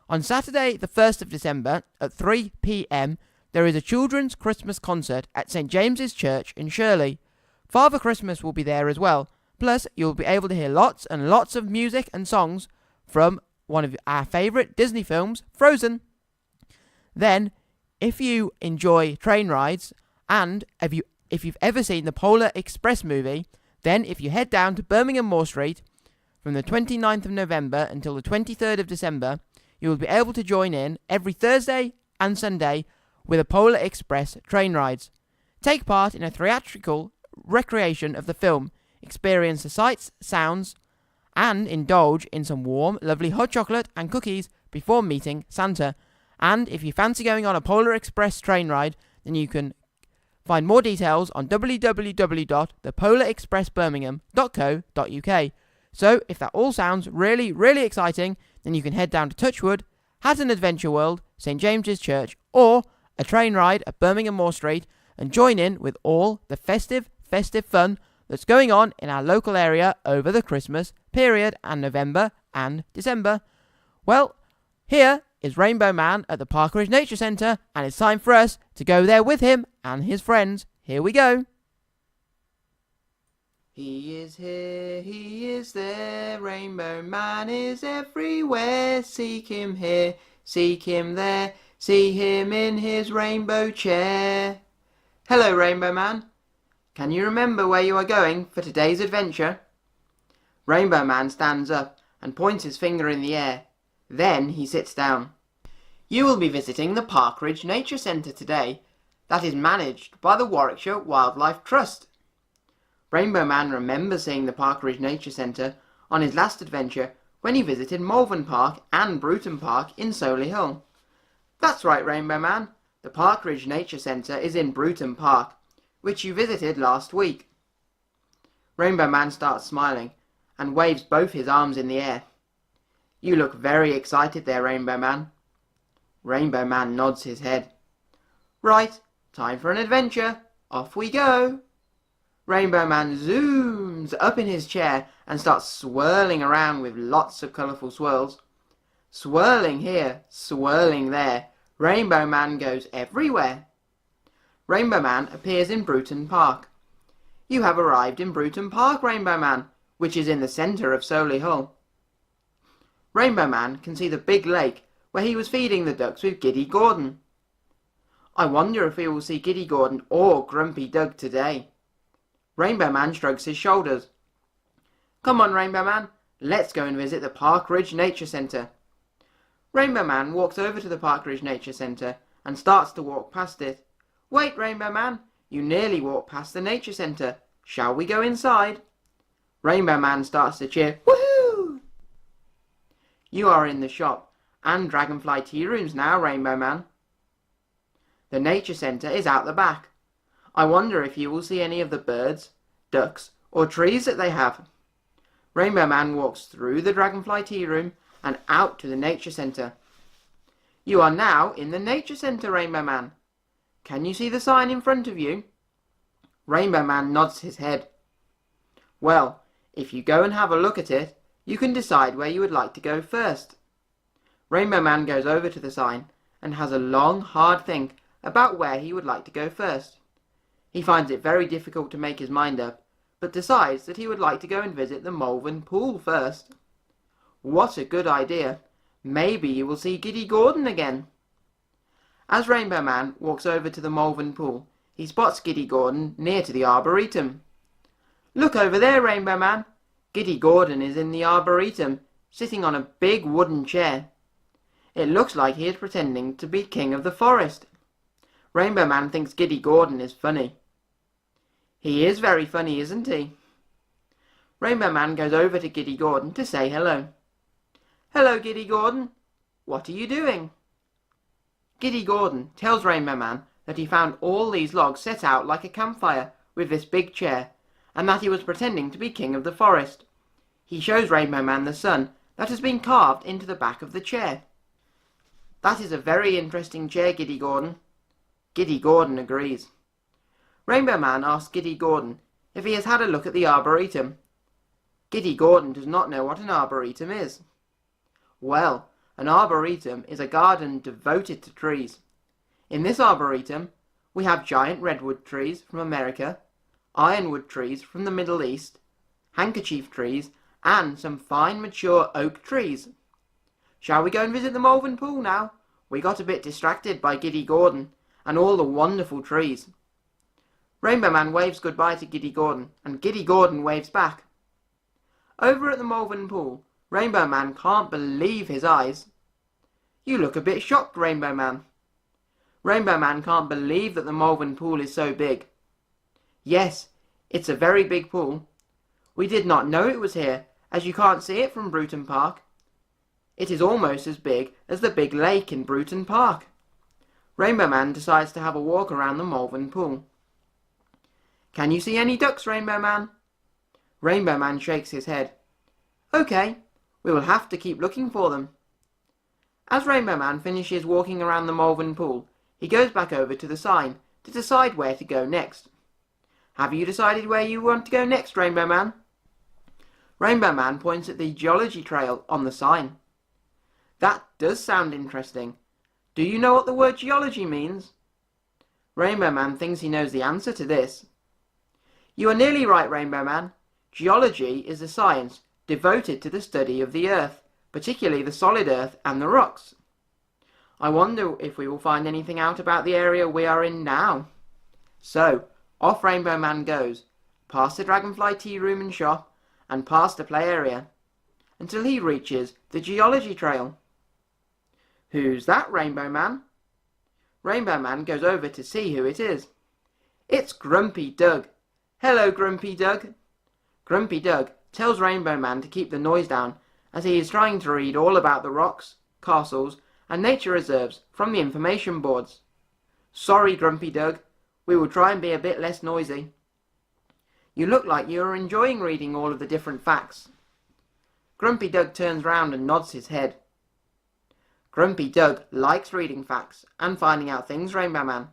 On Saturday the 1st of December at 3 p.m, there is a children's Christmas concert at St James's Church in Shirley. Father Christmas will be there as well. Plus, you'll be able to hear lots and lots of music and songs from one of our favourite Disney films, Frozen. Then, if you enjoy train rides, and if you've ever seen the Polar Express movie, then if you head down to Birmingham Moor Street from the 29th of November until the 23rd of December, you will be able to join in every Thursday and Sunday with the Polar Express train rides. Take part in a theatrical recreation of the film, experience the sights, sounds, and indulge in some warm, lovely hot chocolate and cookies before meeting Santa. And if you fancy going on a Polar Express train ride, then you can find more details on www.thepolarexpressbirmingham.co.uk. So, if that all sounds really, really exciting, then you can head down to Touchwood, Hatton Adventure World, St James's Church, or a train ride at Birmingham Moor Street and join in with all the festive fun that's going on in our local area over the Christmas period and November and December. Well, here is Rainbow Man at the Parkridge Nature Centre, and it's time for us to go there with him and his friends. Here we go. He is here, he is there, Rainbow Man is everywhere. Seek him here, seek him there, see him in his rainbow chair. Hello, Rainbow Man. Can you remember where you are going for today's adventure? Rainbow Man stands up and points his finger in the air. Then he sits down. You will be visiting the Parkridge Nature Centre today, that is managed by the Warwickshire Wildlife Trust. Rainbow Man remembers seeing the Parkridge Nature Centre on his last adventure when he visited Malvern Park and Bruton Park in Solihull. That's right, Rainbow Man. The Parkridge Nature Centre is in Bruton Park, which you visited last week. Rainbow Man starts smiling and waves both his arms in the air. You look very excited there, Rainbow Man. Rainbow Man nods his head. Right, time for an adventure. Off we go. Rainbow Man zooms up in his chair and starts swirling around with lots of colourful swirls. Swirling here, swirling there, Rainbow Man goes everywhere. Rainbow Man appears in Bruton Park. You have arrived in Bruton Park, Rainbow Man, which is in the centre of Solihull. Rainbow Man can see the big lake where he was feeding the ducks with Giddy Gordon. I wonder if we will see Giddy Gordon or Grumpy Doug today. Rainbow Man shrugs his shoulders. Come on, Rainbow Man, let's go and visit the Parkridge Nature Centre. Rainbow Man walks over to the Parkridge Nature Centre and starts to walk past it. Wait, Rainbow Man, you nearly walked past the Nature Centre. Shall we go inside? Rainbow Man starts to cheer. Woohoo! You are in the shop and Dragonfly tea rooms now, Rainbow Man. The Nature Centre is out the back. I wonder if you will see any of the birds, ducks, or trees that they have. Rainbow Man walks through the Dragonfly tea room and out to the Nature Centre. You are now in the Nature Centre, Rainbow Man. Can you see the sign in front of you? Rainbow Man nods his head. Well, if you go and have a look at it, you can decide where you would like to go first. Rainbow Man goes over to the sign and has a long, hard think about where he would like to go first. He finds it very difficult to make his mind up, but decides that he would like to go and visit the Malvern Pool first. What a good idea! Maybe you will see Giddy Gordon again. As Rainbow Man walks over to the Malvern Pool, he spots Giddy Gordon near to the Arboretum. Look over there, Rainbow Man. Giddy Gordon is in the Arboretum, sitting on a big wooden chair. It looks like he is pretending to be king of the forest. Rainbow Man thinks Giddy Gordon is funny. He is very funny, isn't he? Rainbow Man goes over to Giddy Gordon to say hello. Hello, Giddy Gordon. What are you doing? Giddy Gordon tells Rainbow Man that he found all these logs set out like a campfire with this big chair, and that he was pretending to be king of the forest. He shows Rainbow Man the sun that has been carved into the back of the chair. That is a very interesting chair, Giddy Gordon. Giddy Gordon agrees. Rainbow Man asks Giddy Gordon if he has had a look at the Arboretum. Giddy Gordon does not know what an Arboretum is. Well, an Arboretum is a garden devoted to trees. In this Arboretum, we have giant redwood trees from America, ironwood trees from the Middle East, handkerchief trees, and some fine mature oak trees. Shall we go and visit the Malvern Pool now? We got a bit distracted by Giddy Gordon and all the wonderful trees. Rainbow Man waves goodbye to Giddy Gordon, and Giddy Gordon waves back. Over at the Malvern Pool, Rainbow Man can't believe his eyes. You look a bit shocked, Rainbow Man. Rainbow Man can't believe that the Malvern Pool is so big. Yes, It's a very big pool. We did not know it was here, as you can't see it from Bruton Park. It is almost as big as the big lake in Bruton Park. Rainbow Man decides to have a walk around the Malvern Pool. Can you see any ducks, Rainbow Man? Rainbow Man shakes his head. Okay, we will have to keep looking for them. As Rainbow Man finishes walking around the Malvern Pool, he goes back over to the sign to decide where to go next. Have you decided where you want to go next, Rainbow Man? Rainbow Man points at the geology trail on the sign. That does sound interesting. Do you know what the word geology means? Rainbow Man thinks he knows the answer to this. You are nearly right, Rainbow Man. Geology is a science devoted to the study of the earth, particularly the solid earth and the rocks. I wonder if we will find anything out about the area we are in now. So, off Rainbow Man goes, past the Dragonfly tea room and shop, and past the play area, until he reaches the geology trail. Who's that, Rainbow Man? Rainbow Man goes over to see who it is. It's Grumpy Doug. Hello, Grumpy Doug. Grumpy Doug tells Rainbow Man to keep the noise down, as he is trying to read all about the rocks, castles, and nature reserves from the information boards. Sorry, Grumpy Doug. We will try and be a bit less noisy. You look like you are enjoying reading all of the different facts. Grumpy Doug turns round and nods his head. Grumpy Doug likes reading facts and finding out things, Rainbow Man.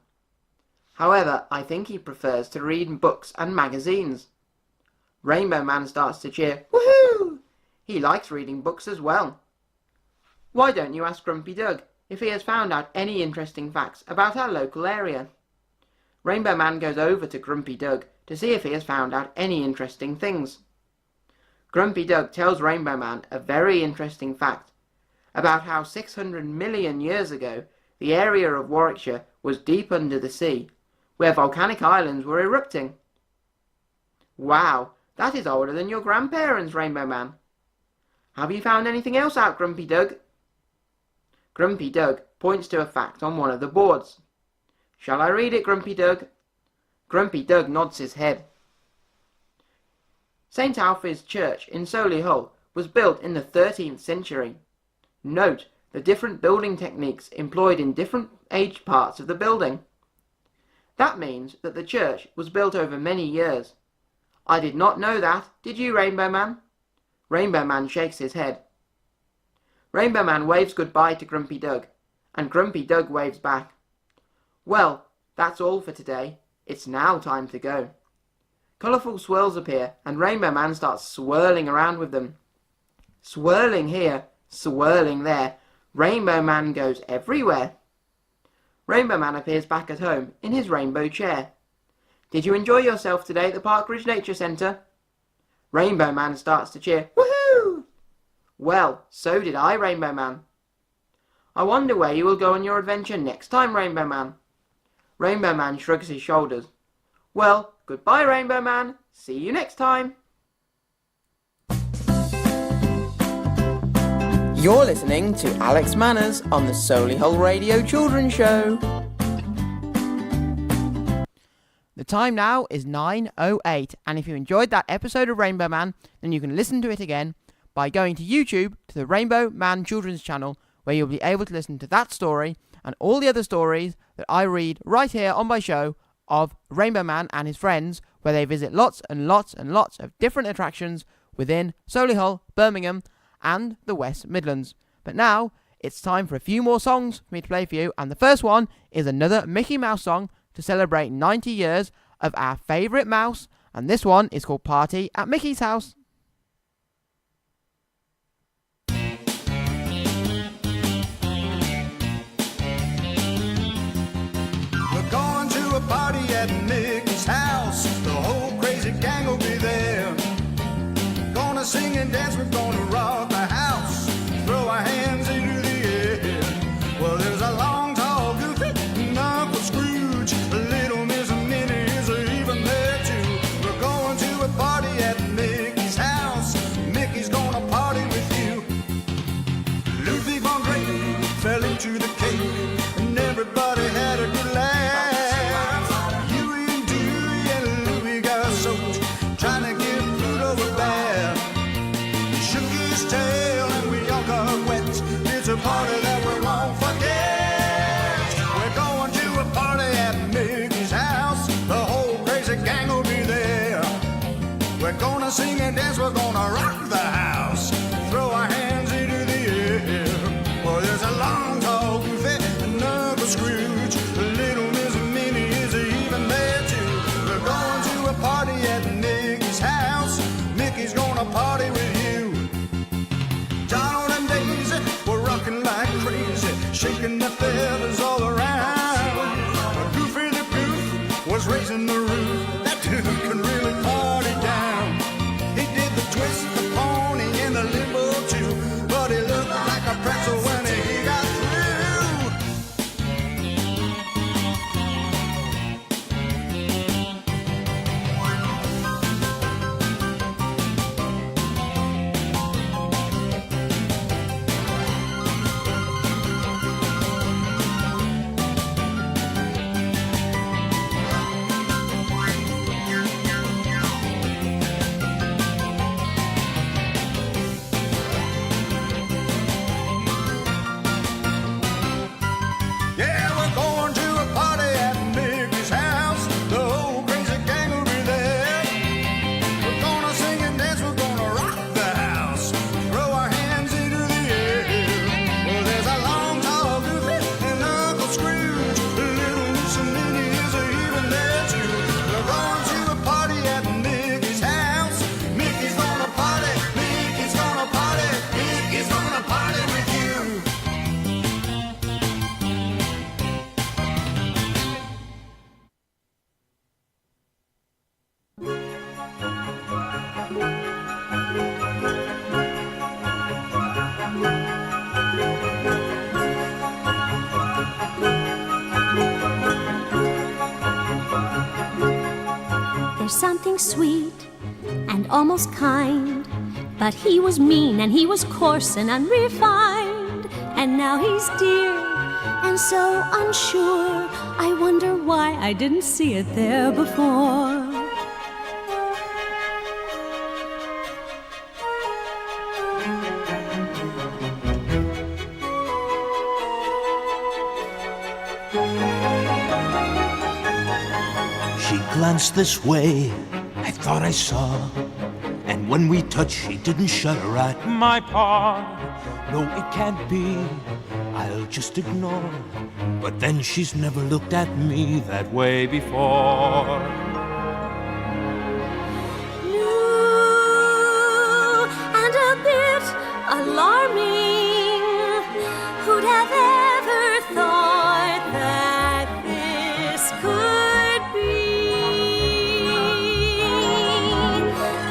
However, I think he prefers to read books and magazines. Rainbow Man starts to cheer, woohoo! He likes reading books as well. Why don't you ask Grumpy Doug if he has found out any interesting facts about our local area? Rainbow Man goes over to Grumpy Doug to see if he has found out any interesting things. Grumpy Doug tells Rainbow Man a very interesting fact about how 600 million years ago the area of Warwickshire was deep under the sea, where volcanic islands were erupting. Wow, that is older than your grandparents, Rainbow Man. Have you found anything else out, Grumpy Doug? Grumpy Doug points to a fact on one of the boards. Shall I read it, Grumpy Doug? Grumpy Doug nods his head. St. Alpha's Church in Solihull was built in the 13th century. Note the different building techniques employed in different age parts of the building. That means that the church was built over many years. I did not know that, did you, Rainbow Man? Rainbow Man shakes his head. Rainbow Man waves goodbye to Grumpy Doug, and Grumpy Doug waves back. Well, that's all for today. It's now time to go. Colourful swirls appear, and Rainbow Man starts swirling around with them. Swirling here, swirling there, Rainbow Man goes everywhere. Rainbow Man appears back at home in his rainbow chair. Did you enjoy yourself today at the Parkridge Nature Centre? Rainbow Man starts to cheer, woohoo! Well, so did I, Rainbow Man. I wonder where you will go on your adventure next time, Rainbow Man. Rainbow Man shrugs his shoulders. Well, goodbye, Rainbow Man. See you next time. You're listening to Alex Manners on the Solihull Radio Children's Show. The time now is 9:08, and if you enjoyed that episode of Rainbow Man, then you can listen to it again by going to YouTube to the Rainbow Man Children's Channel, where you'll be able to listen to that story and all the other stories that I read right here on my show of Rainbow Man and his friends, where they visit lots and lots and lots of different attractions within Solihull, Birmingham, and the West Midlands. But now, it's time for a few more songs for me to play for you, and the first one is another Mickey Mouse song to celebrate 90 years of our favourite mouse, and this one is called Party at Mickey's House. We're going to a party at Mickey's house. The whole crazy gang will be there. Gonna sing and dance, we're gonna rock the house. Throw our hands into the air. Well, there's a long, tall, goofy Uncle Scrooge. Little Miss Minnie is even there too. We're going to a party at Mickey's house. Mickey's gonna party with you. Ludwig von Drake fell into the cave, and everybody had a good laugh. Huey and Dewey and Louie got soaked. gonna sing and dance, we're gonna rock the house. Throw our hands into the air. Well, there's a long, tall, goofy, and Uncle Scrooge. Little Miss Minnie is even there too. We're going to a party at Mickey's house. Mickey's gonna party with you. Donald and Daisy were rocking like crazy, shaking their feathers all around. Goofy the Goof was raising the roof. That dude can really party down. He did the twist, the pony, and the limbo too. But he looked like a pretzel when he got through. Yeah, we're going to a party at Mickey's house. The whole crazy gang will be there. We're gonna sing and dance, we're gonna rock the house. Throw our hands into the air. Well, there's a long, tall Goofy and Uncle Scrooge. Little Miss Minnie is even there too. We're going to a party at Mickey's house. Mickey's gonna party, Mickey's gonna party, Mickey's gonna party with you. There's something sweet and almost kind, but he was mean and he was coarse and unrefined, and now he's dear and so unsure. I wonder why I didn't see it there before. She glanced this way, I thought I saw, and when we touched, she didn't shudder at my paw. No, it can't be, I'll just ignore. But then she's never looked at me that way before. New and a bit alarming. Who'd have ever thought that this could be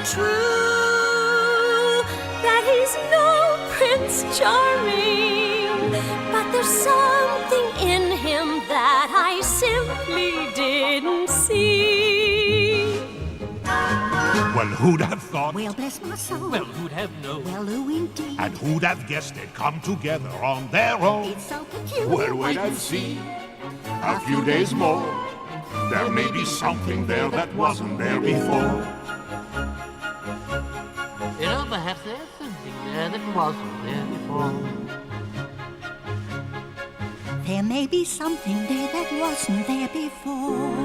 true? That he's no Prince Charming, but there's something in him that I simply didn't see. Well, who'd have thought? Well, bless my soul. Well, who'd have known? Well, who indeed? And who'd have guessed they'd come together on their own? It's so peculiar. Well, wait and see. A few days more. There may be something there that wasn't there before. You know, perhaps there's something there that wasn't there before. There may be something there that wasn't there before.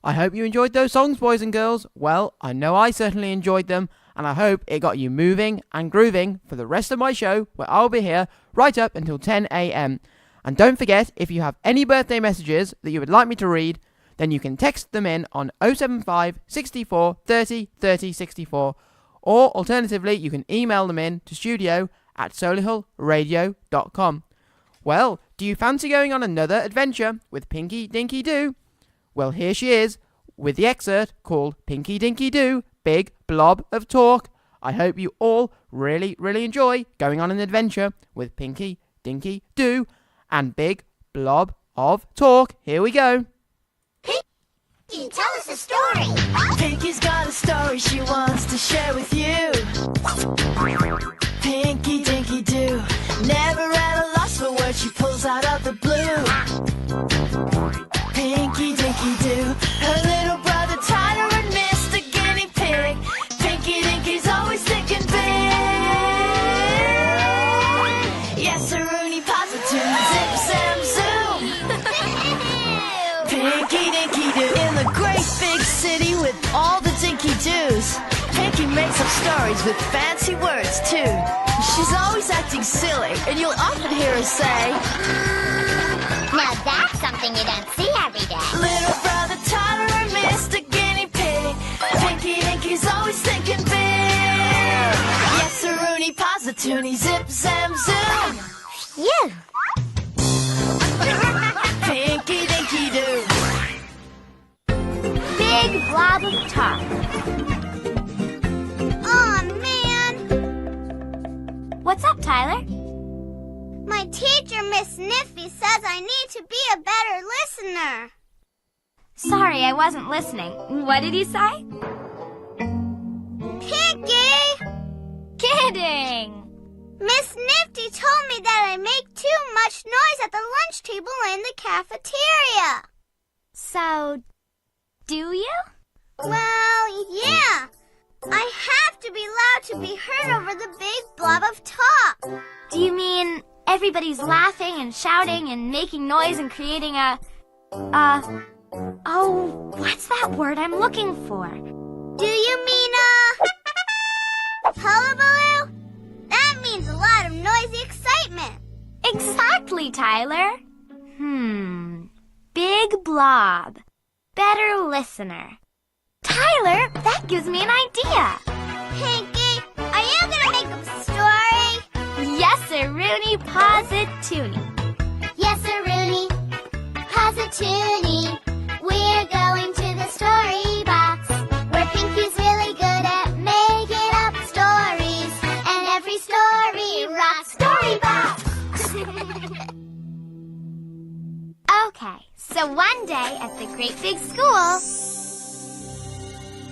I hope you enjoyed those songs, boys and girls. Well, I know I certainly enjoyed them, and I hope it got you moving and grooving for the rest of my show, where I'll be here right up until 10 a.m. And don't forget, if you have any birthday messages that you would like me to read, then you can text them in on 075 64 30 30 64, or alternatively, you can email them in to studio@solihullradio.com. Well, do you fancy going on another adventure with Pinky Dinky Doo? Well, here she is, with the excerpt called Pinky Dinky Doo, Big Blob of Talk. I hope you all really, really enjoy going on an adventure with Pinky Dinky Doo and Big Blob of Talk. Here we go. Pinky, tell us a story. Pinky's got a story she wants to share with you. Pinky Dinky Doo, never at a loss for words she pulls out of the blue. Pinky Dinky Doo, her little brother tied her a stories with fancy words, too. She's always acting silly, and you'll often hear her say, Now that's something you don't see every day. Little brother Tyler and Mr. Guinea Pig. Pinky Dinky's always thinking big. Yes, a Rooney, pause a toonie, zip, zam, zoom. You. Pinky Dinky Doo. Big blob of talk. Aw, man. What's up, Tyler? My teacher, Miss Niffy, says I need to be a better listener. Sorry, I wasn't listening. What did he say? Pinky! Kidding! Miss Nifty told me that I make too much noise at the lunch table in the cafeteria. So, do you? Well, yeah. I have to be loud to be heard over the big blob of talk. Do you mean everybody's laughing and shouting and making noise and creating oh, what's that word I'm looking for? Do you mean, hullabaloo? That means a lot of noisy excitement. Exactly, Tyler. Big blob. Better listener. Tyler, that gives me an idea. Pinky, are you gonna make up a story? Yes, sir, Rooney, positoonie. Yes, sir, Rooney. Positoonie. We're going to the story box, where Pinky's really good at making up stories, and every story rocks. Story box. Okay, so one day at the great big school...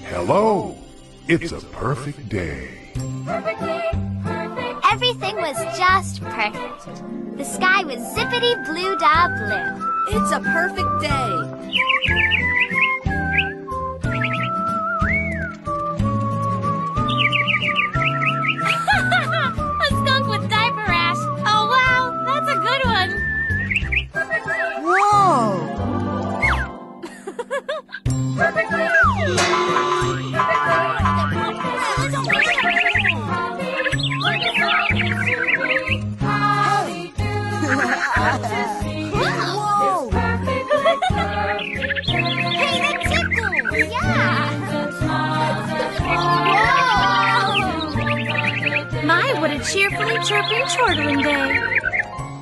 Hello. It's a perfect day. Everything was just perfect. The sky was zippity blue da blue. It's a perfect day. A skunk with diaper rash. Oh, wow, that's a good one. Whoa! Hey, the tickle! Yeah! My, what a cheerfully chirping chortling day.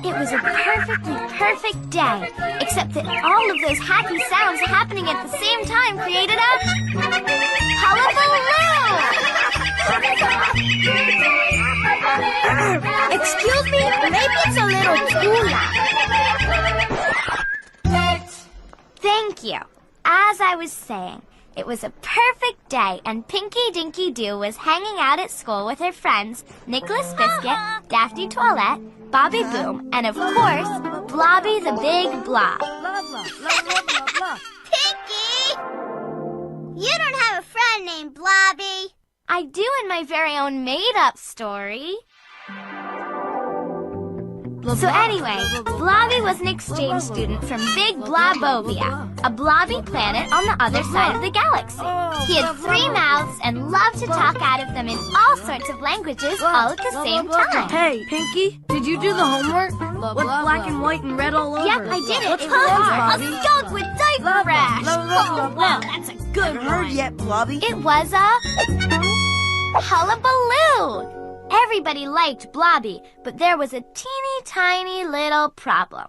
It was a perfectly perfect day, except that all of those happy sounds happening at the same time created a... hullabaloo! Excuse me, maybe it's a little too loud. Thank you. As I was saying, it was a perfect day, and Pinky Dinky Doo was hanging out at school with her friends, Nicholas Biscuit, Daphne Toilette, Bobby Boom, and of course, Blobby the Big Blob. Pinky! You don't have a friend named Blobby. I do in my very own made-up story. So anyway, Blobby was an exchange student from Big Blobovia, a blobby planet on the other side of the galaxy. He had 3 mouths and loved to talk out of them in all sorts of languages all at the same time. Hey, Pinky, did you do the homework? What's black and white and red all over? Yep, I did it. What's It hers, was Blobby? a skunk with diaper rash. Oh, well, that's a good one. Heard yet, Blobby? It was a hullabaloo. Everybody liked Blobby, but there was a teeny tiny little problem.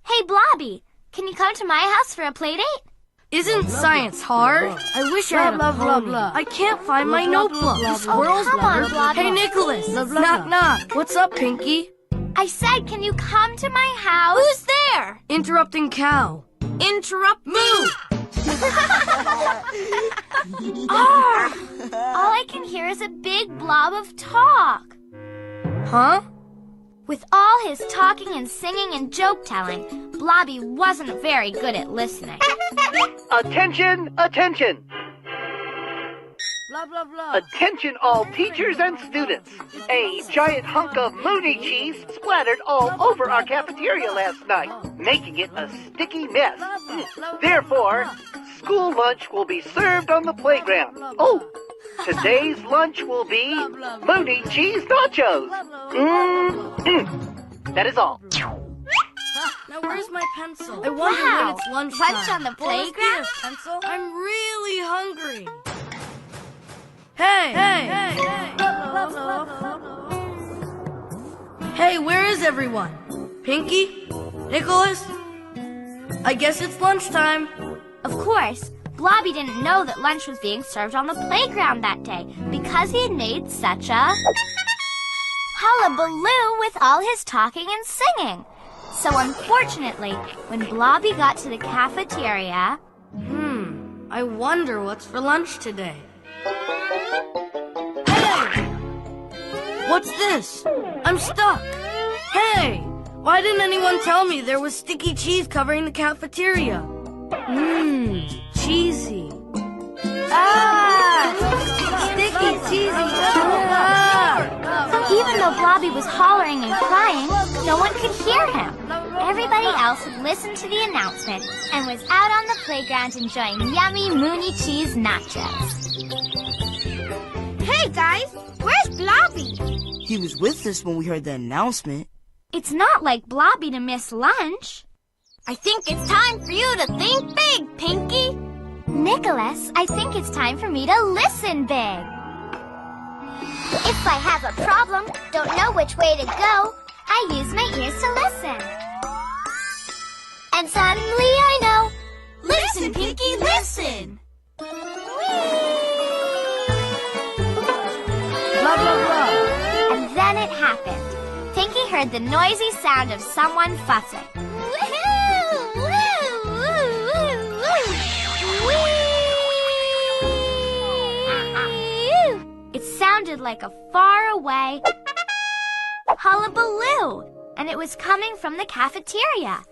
Hey, Blobby, can you come to my house for a play date? Isn't science hard? I wish I had a pony. I can't find my notebook. The squirrel's come on, number. Blobby. Hey, Nicholas. Knock, knock. What's up, Pinky? I said, can you come to my house? Who's there? Interrupting cow. Interrupt moo. All I can hear is a big blob of talk. Huh? With all his talking and singing and joke-telling, Blobby wasn't very good at listening. Attention, attention! Blah, blah, blah. Attention all teachers and students. A giant hunk of Mooney cheese splattered all over our cafeteria last night, making it a sticky mess. Therefore, school lunch will be served on the playground. Oh, Today's lunch will be Mooney cheese nachos. That is all. Now where's my pencil? I wonder when it's lunchtime. Lunch on the playground? Pencil? I'm really hungry. Hey! Hey, where is everyone? Pinky? Nicholas? I guess it's lunchtime. Of course, Blobby didn't know that lunch was being served on the playground that day because he had made such a hullabaloo with all his talking and singing. So unfortunately, when Blobby got to the cafeteria... I wonder what's for lunch today. Hey! What's this? I'm stuck. Hey! Why didn't anyone tell me there was sticky cheese covering the cafeteria? Cheesy. Sticky, cheesy. So even though Blobby was hollering and crying, no one could hear him. Everybody else had listened to the announcement and was out on the playground enjoying yummy Mooney cheese nachos. Hey guys, where's Blobby? He was with us when we heard the announcement. It's not like Blobby to miss lunch. I think it's time for you to think big, Pinky. Nicholas, I think it's time for me to listen big. If I have a problem, don't know which way to go, I use my ears to listen. and suddenly I know. Listen, Pinky, listen. Blah, blah, blah. And then it happened. Pinky heard the noisy sound of someone fussing. It sounded like a faraway hullabaloo, and it was coming from the cafeteria.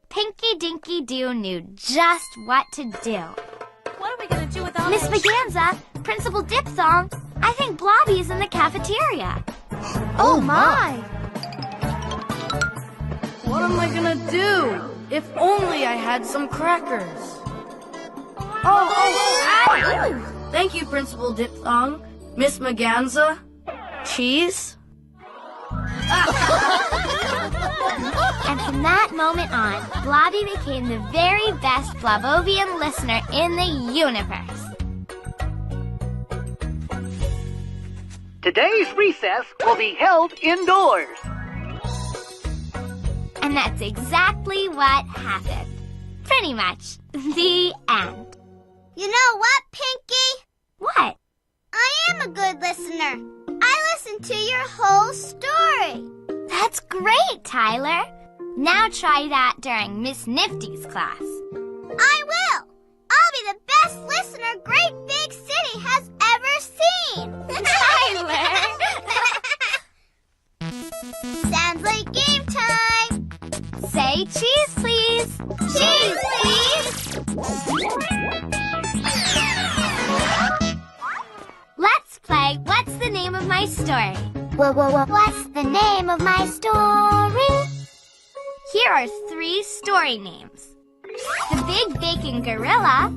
Pinky Dinky Doo knew just what to do. What are we going to do without Miss Vaganza, Principal Diphthong, I think Blobby is in the cafeteria. Oh my! What am I gonna do? If only I had some crackers. Oh! Thank you, Principal Diphthong. Miss Maganza. Cheese? And from that moment on, Blobby became the very best Blobovian listener in the universe. Today's recess will be held indoors. And that's exactly what happened. Pretty much. The end. You know what, Pinky? What? I am a good listener. I listened to your whole story. That's great, Tyler. Now try that during Miss Nifty's class. I will. I'll be the best listener Great Big City has ever seen. Tyler! Sounds like game time. Say cheese, please. Cheese, please. Let's play What's the Name of My Story? What's the name of my story? Here are 3 story names. The Big Bacon Gorilla,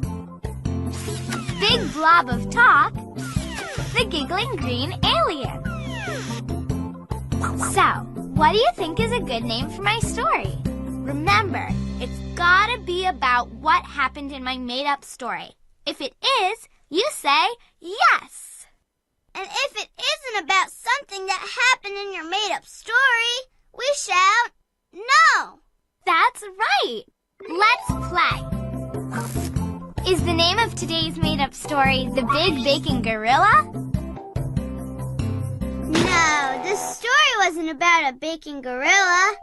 Big Blob of Talk, The Giggling Green Alien. So, what do you think is a good name for my story? Remember, it's gotta be about what happened in my made-up story. If it is, you say yes. And if it isn't about something that happened in your made-up story, we shout no. That's right. Let's play. Is the name of today's made-up story The Big Bacon Gorilla? No, the story wasn't about a bacon gorilla.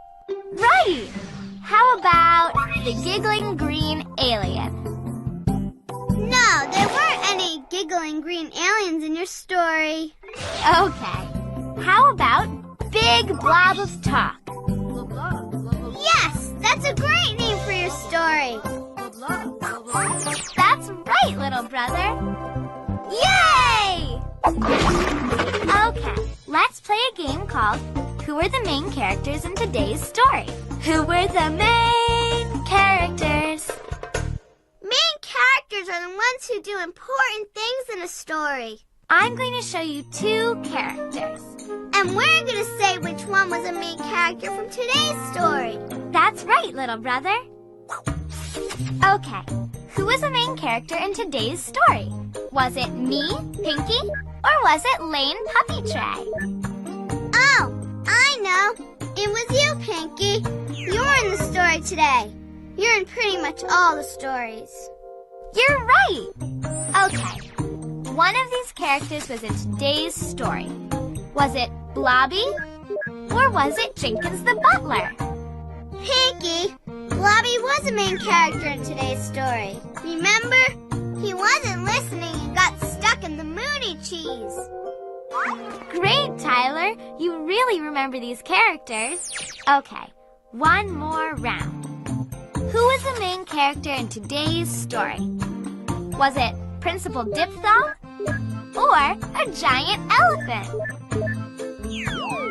Right. How about The Giggling Green Alien? No, there weren't any giggling green aliens in your story. Okay. How about Big Blob of Talk? Yes, that's a great name for your story. That's right, little brother. Yay! Okay, let's play a game called Who Are the Main Characters in Today's Story? Who were the main characters? Main characters are the ones who do important things in a story. I'm going to show you two characters. And we're going to say which one was a main character from today's story. That's right, little brother. Okay, who was the main character in today's story? Was it me, Pinky, or was it Lane Puppy Tray? Oh, I know. It was you, Pinky. You were in the story today. You're in pretty much all the stories. You're right. Okay, one of these characters was in today's story. Was it Blobby, or was it Jenkins the Butler? Pinky, Blobby was a main character in today's story. Remember? He wasn't listening and got stuck in the Mooney cheese. Great, Tyler. You really remember these characters. Okay, one more round. Who was the main character in today's story? Was it Principal Diphthong or a giant elephant?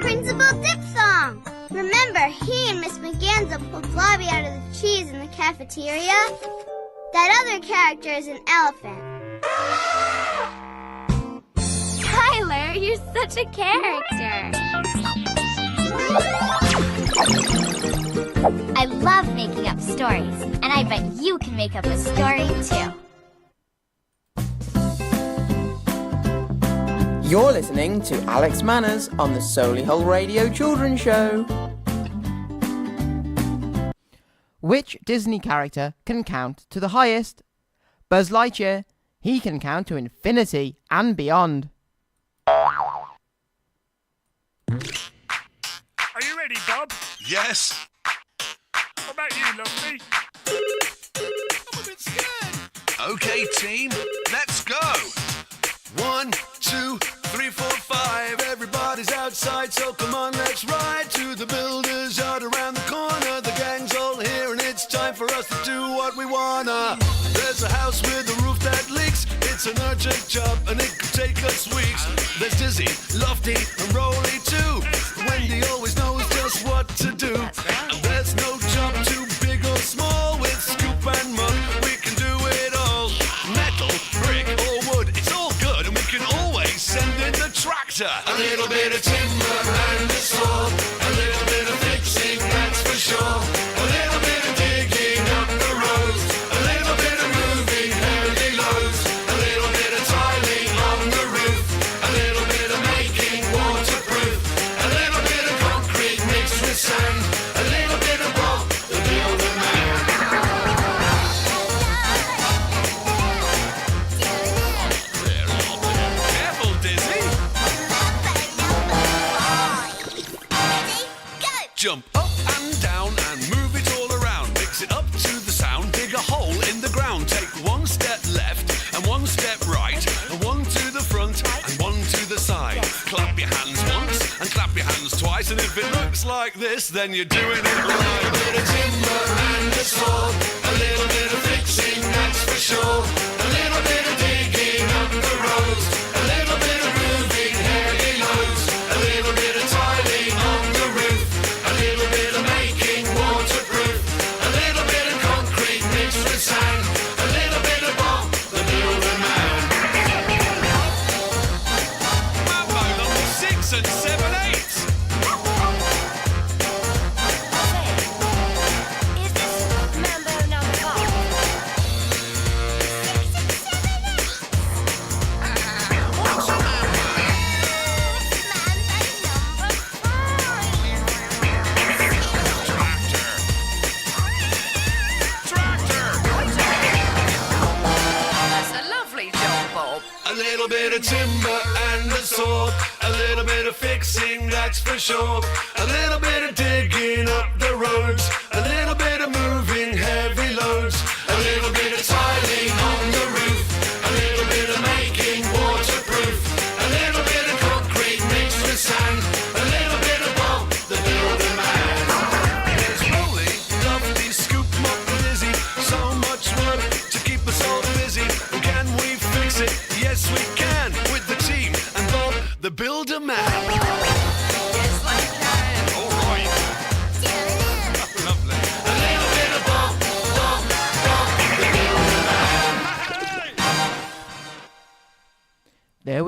Principal Diphthong! Remember, he and Miss Maganza pulled Blobby out of the cheese in the cafeteria? That other character is an elephant. Tyler, you're such a character. I love making up stories, and I bet you can make up a story too. You're listening to Alex Manners on the Solihull Radio Children's Show. Which Disney character can count to the highest? Buzz Lightyear. He can count to infinity and beyond. Are you ready, Bob? Yes. What about you, lovely? I'm a bit scared. Okay, team, let's go. 1, 2, 3, 4, 5. Everybody's outside, so come on, let's ride to the builder's yard around the corner. The gang's all here, and it's time for us to do what we wanna. There's a house with a roof that leaks. It's an urgent job, and it could take us weeks. There's Dizzy, Lofty, and Rolly too. Wendy always knows just what to do. And there's no job too big or small. With scoop and mug, we can do it all. Metal, brick, or wood, it's all good, and we can always send in the tractor. A little bit of timber and a saw. A little bit of fixing, that's for sure. A little bit of digging up the roads. A little bit of moving heavy loads. A little bit of tiling on the roof. A little bit of making waterproof. A little bit of concrete mixed with sand. A little bit of Bob, the builder man. Careful, Dizzy. Jump up and down and move it all around. Mix it up to the sound. Dig a hole in the ground. Take one step left and one step right. And one to the front and one to the side. Clap your hands once and clap your hands twice. And if it looks like this, then you're doing it right. A bit of timber and a saw. A little bit of fixing, that's for sure. A little bit of digging up the roads. A little bit of moving heavy loads. A little bit of tiling on the roof. A little bit of making waterproof. A little bit of concrete mixed with sand. A little bit of Bob, the builder man. Mambo number 6 and 7, 8. Is this Mambo number 5? That's a lovely job, Bob. A little bit of timber and a saw. A little bit of fixing, that's for sure. A little bit of digging up the roads. A little bit of moving heavy loads. A little bit of tiling on the roof. A little bit of making waterproof. A little bit of concrete mixed with sand. A little bit of Bob, the builder man. There's Rolly, Lofty, Scoop, Mop, and Dizzy. So much work to keep us all busy. Can we fix it? Yes, we can. With the team and Bob, the builder man. Yes, we can. All right.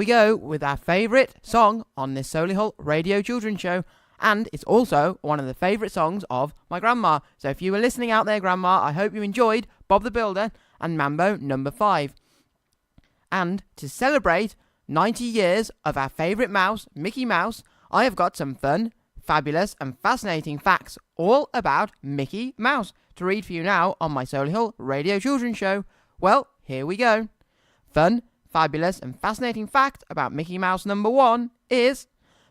we go with our favourite song on this Solihull Radio Children's Show, and it's also one of the favourite songs of my grandma. So if you were listening out there, Grandma, I hope you enjoyed Bob the Builder and Mambo number 5. And to celebrate 90 years of our favourite mouse, Mickey Mouse, I have got some fun, fabulous and fascinating facts all about Mickey Mouse to read for you now on my Solihull Radio Children's Show. Well, here we go. Fun, fabulous and fascinating fact about Mickey Mouse number 1 is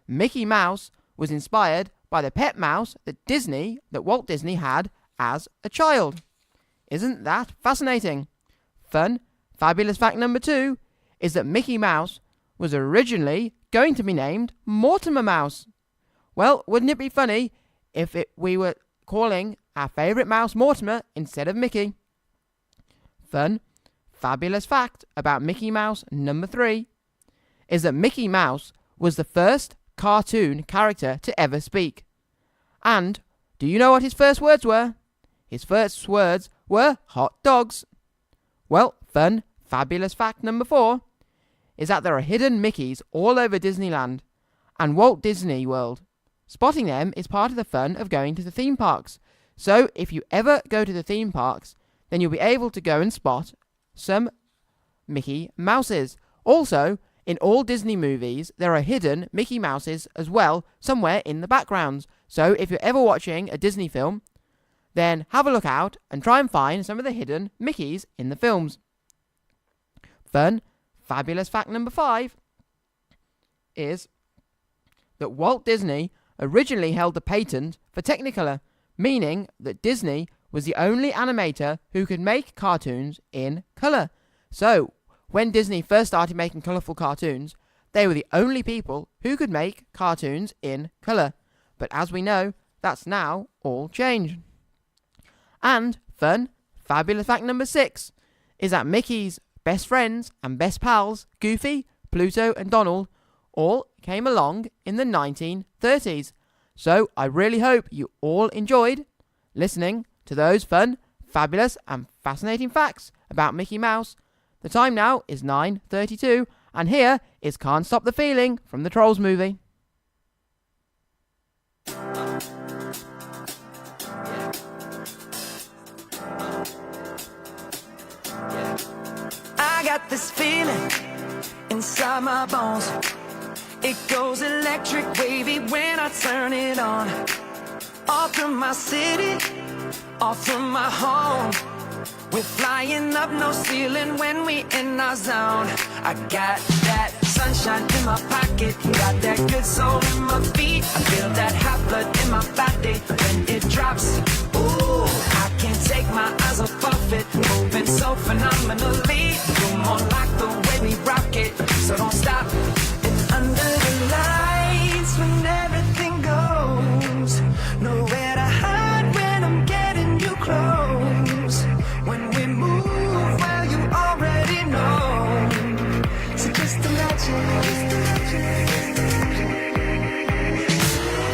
Mickey Mouse was inspired by the pet mouse that Walt Disney had as a child. Isn't that fascinating? Fun, fabulous fact number 2 is that Mickey Mouse was originally going to be named Mortimer Mouse. Well, wouldn't it be funny if we were calling our favourite mouse Mortimer instead of Mickey? Fun, fabulous fact about Mickey Mouse number 3 is that Mickey Mouse was the first cartoon character to ever speak. And do you know what his first words were? His first words were hot dogs. Well, fun, fabulous fact number 4 is that there are hidden Mickeys all over Disneyland and Walt Disney World. Spotting them is part of the fun of going to the theme parks. So if you ever go to the theme parks, then you'll be able to go and spot some Mickey Mouses. Also, in all Disney movies, there are hidden Mickey Mouses as well, somewhere in the backgrounds. So if you're ever watching a Disney film, then have a look out and try and find some of the hidden Mickeys in the films. Fun, fabulous fact number 5 is that Walt Disney originally held the patent for Technicolor, meaning that Disney was the only animator who could make cartoons in colour. So, when Disney first started making colourful cartoons, they were the only people who could make cartoons in colour. But as we know, that's now all changed. And fun, fabulous fact number 6 is that Mickey's best friends and best pals, Goofy, Pluto and Donald, all came along in the 1930s. So I really hope you all enjoyed listening to those fun, fabulous and fascinating facts about Mickey Mouse. The time now is 9:32 and here is Can't Stop the Feeling from the Trolls movie. I got this feeling inside my bones. It goes electric wavy when I turn it on. All through my city, all through my home. We're flying up no ceiling when we in our zone. I got that sunshine in my pocket, got that good soul in my feet. I feel that hot blood in my body when it drops. Ooh, I can't take my eyes off of it, moving so phenomenally. You're more like the way we rock it, so don't stop. And under the lights when everything goes, nowhere to hide when I'm getting you close. When we move, well, you already know. So just imagine.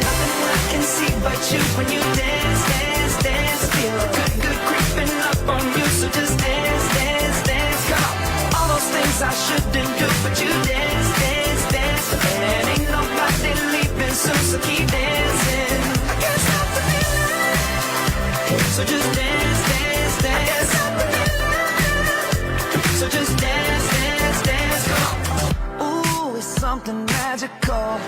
Nothing I can see but you when you dance, dance, dance. Feel good, good creeping up on you. So just dance, dance, dance. Come on. All those things I shouldn't do, but you dance, dance, dance. And ain't nobody leaving soon, so keep dancing. I can't stop the feeling. So just dance, dance, dance. So just dance, dance, dance. Come on. Ooh, it's something magical.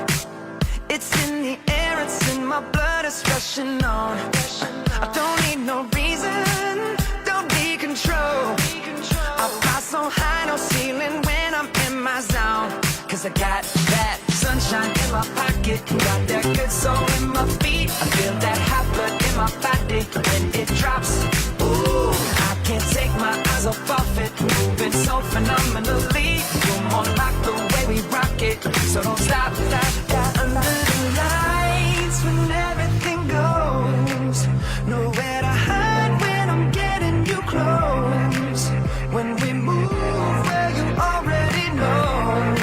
It's in the air, it's in my blood, it's rushing on. I don't need no reason, don't need control. I fly so high, no ceiling when I'm in my zone. Cause I got that sunshine in my pocket, got that good soul in my feet. I feel that hot blood in my body when it drops. Ooh, I can't take my eyes off of it, moving so phenomenally. You're more like the way we rock it, so don't stop, stop, stop. Under the lights when everything goes, nowhere to hide when I'm getting you close. When we move, well, you already know.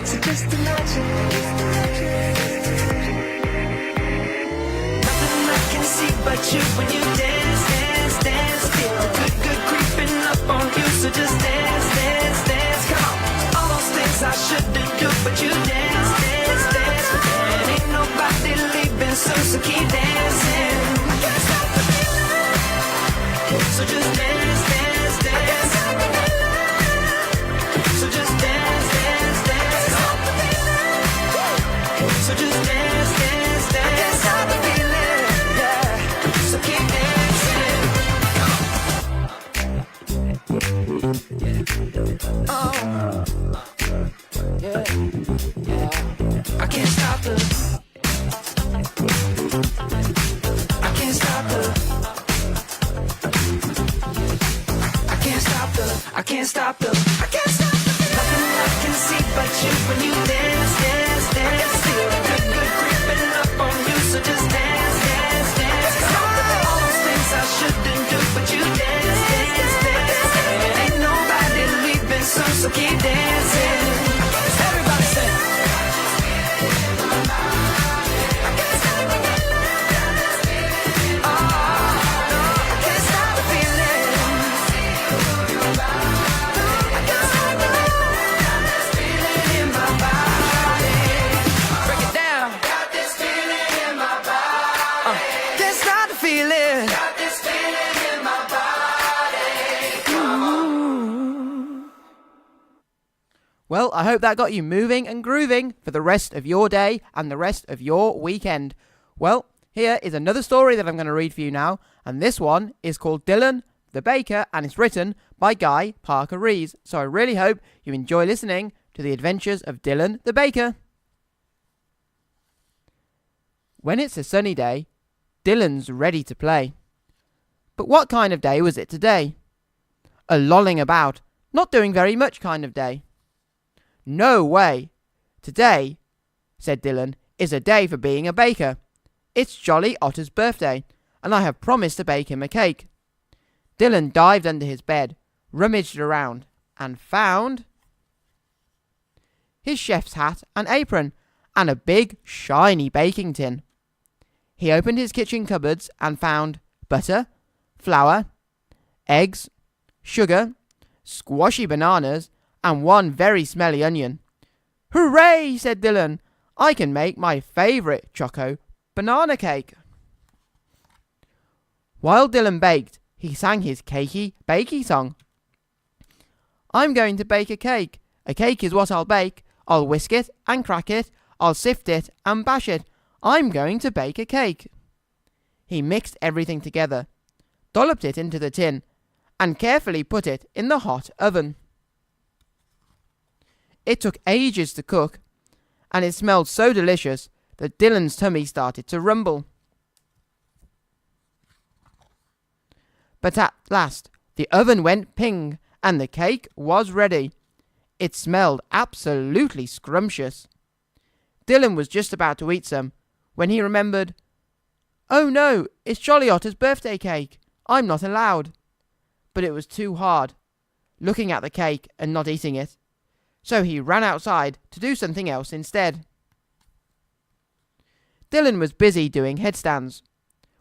So just imagine. Nothing I can see but you when you dance, dance, dance. Feel good, good creeping up on you. So just dance, dance, dance. Come on. All those things I should Well, I hope that got you moving and grooving for the rest of your day and the rest of your weekend. Well, here is another story that I'm going to read for you now, and this one is called Dylan the Baker, and it's written by Guy Parker Rees. So I really hope you enjoy listening to the adventures of Dylan the Baker. When it's a sunny day, Dylan's ready to play. But what kind of day was it today? A lolling about, not doing very much kind of day. No way. Today, said Dylan, is a day for being a baker. It's Jolly Otter's birthday, and I have promised to bake him a cake. Dylan dived under his bed, rummaged around, and found his chef's hat and apron, and a big, shiny baking tin. He opened his kitchen cupboards and found butter, flour, eggs, sugar, squashy bananas, and one very smelly onion. Hooray, said Dylan. I can make my favourite choco banana cake. While Dylan baked, he sang his cakey bakey song. I'm going to bake a cake. A cake is what I'll bake. I'll whisk it and crack it. I'll sift it and bash it. I'm going to bake a cake. He mixed everything together, dolloped it into the tin, and carefully put it in the hot oven. It took ages to cook, and it smelled so delicious that Dylan's tummy started to rumble. But at last, the oven went ping, and the cake was ready. It smelled absolutely scrumptious. Dylan was just about to eat some, when he remembered, oh no, it's Jolly Otter's birthday cake. I'm not allowed. But it was too hard, looking at the cake and not eating it. So he ran outside to do something else instead. Dylan was busy doing headstands,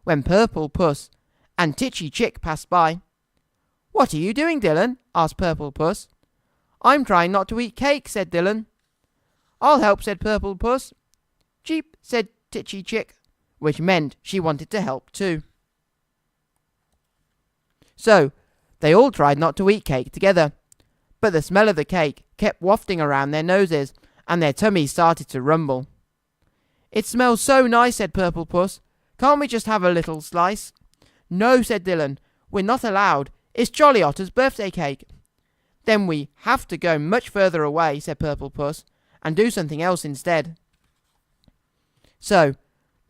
when Purple Puss and Titchy Chick passed by. What are you doing, Dylan? Asked Purple Puss. I'm trying not to eat cake, said Dylan. I'll help, said Purple Puss. Cheep, said Titchy Chick, which meant she wanted to help too. So, they all tried not to eat cake together, but the smell of the cake kept wafting around their noses, and their tummies started to rumble. It smells so nice, said Purple Puss. Can't we just have a little slice? No, said Dylan. We're not allowed. It's Jolly Otter's birthday cake. Then we have to go much further away, said Purple Puss, and do something else instead. So,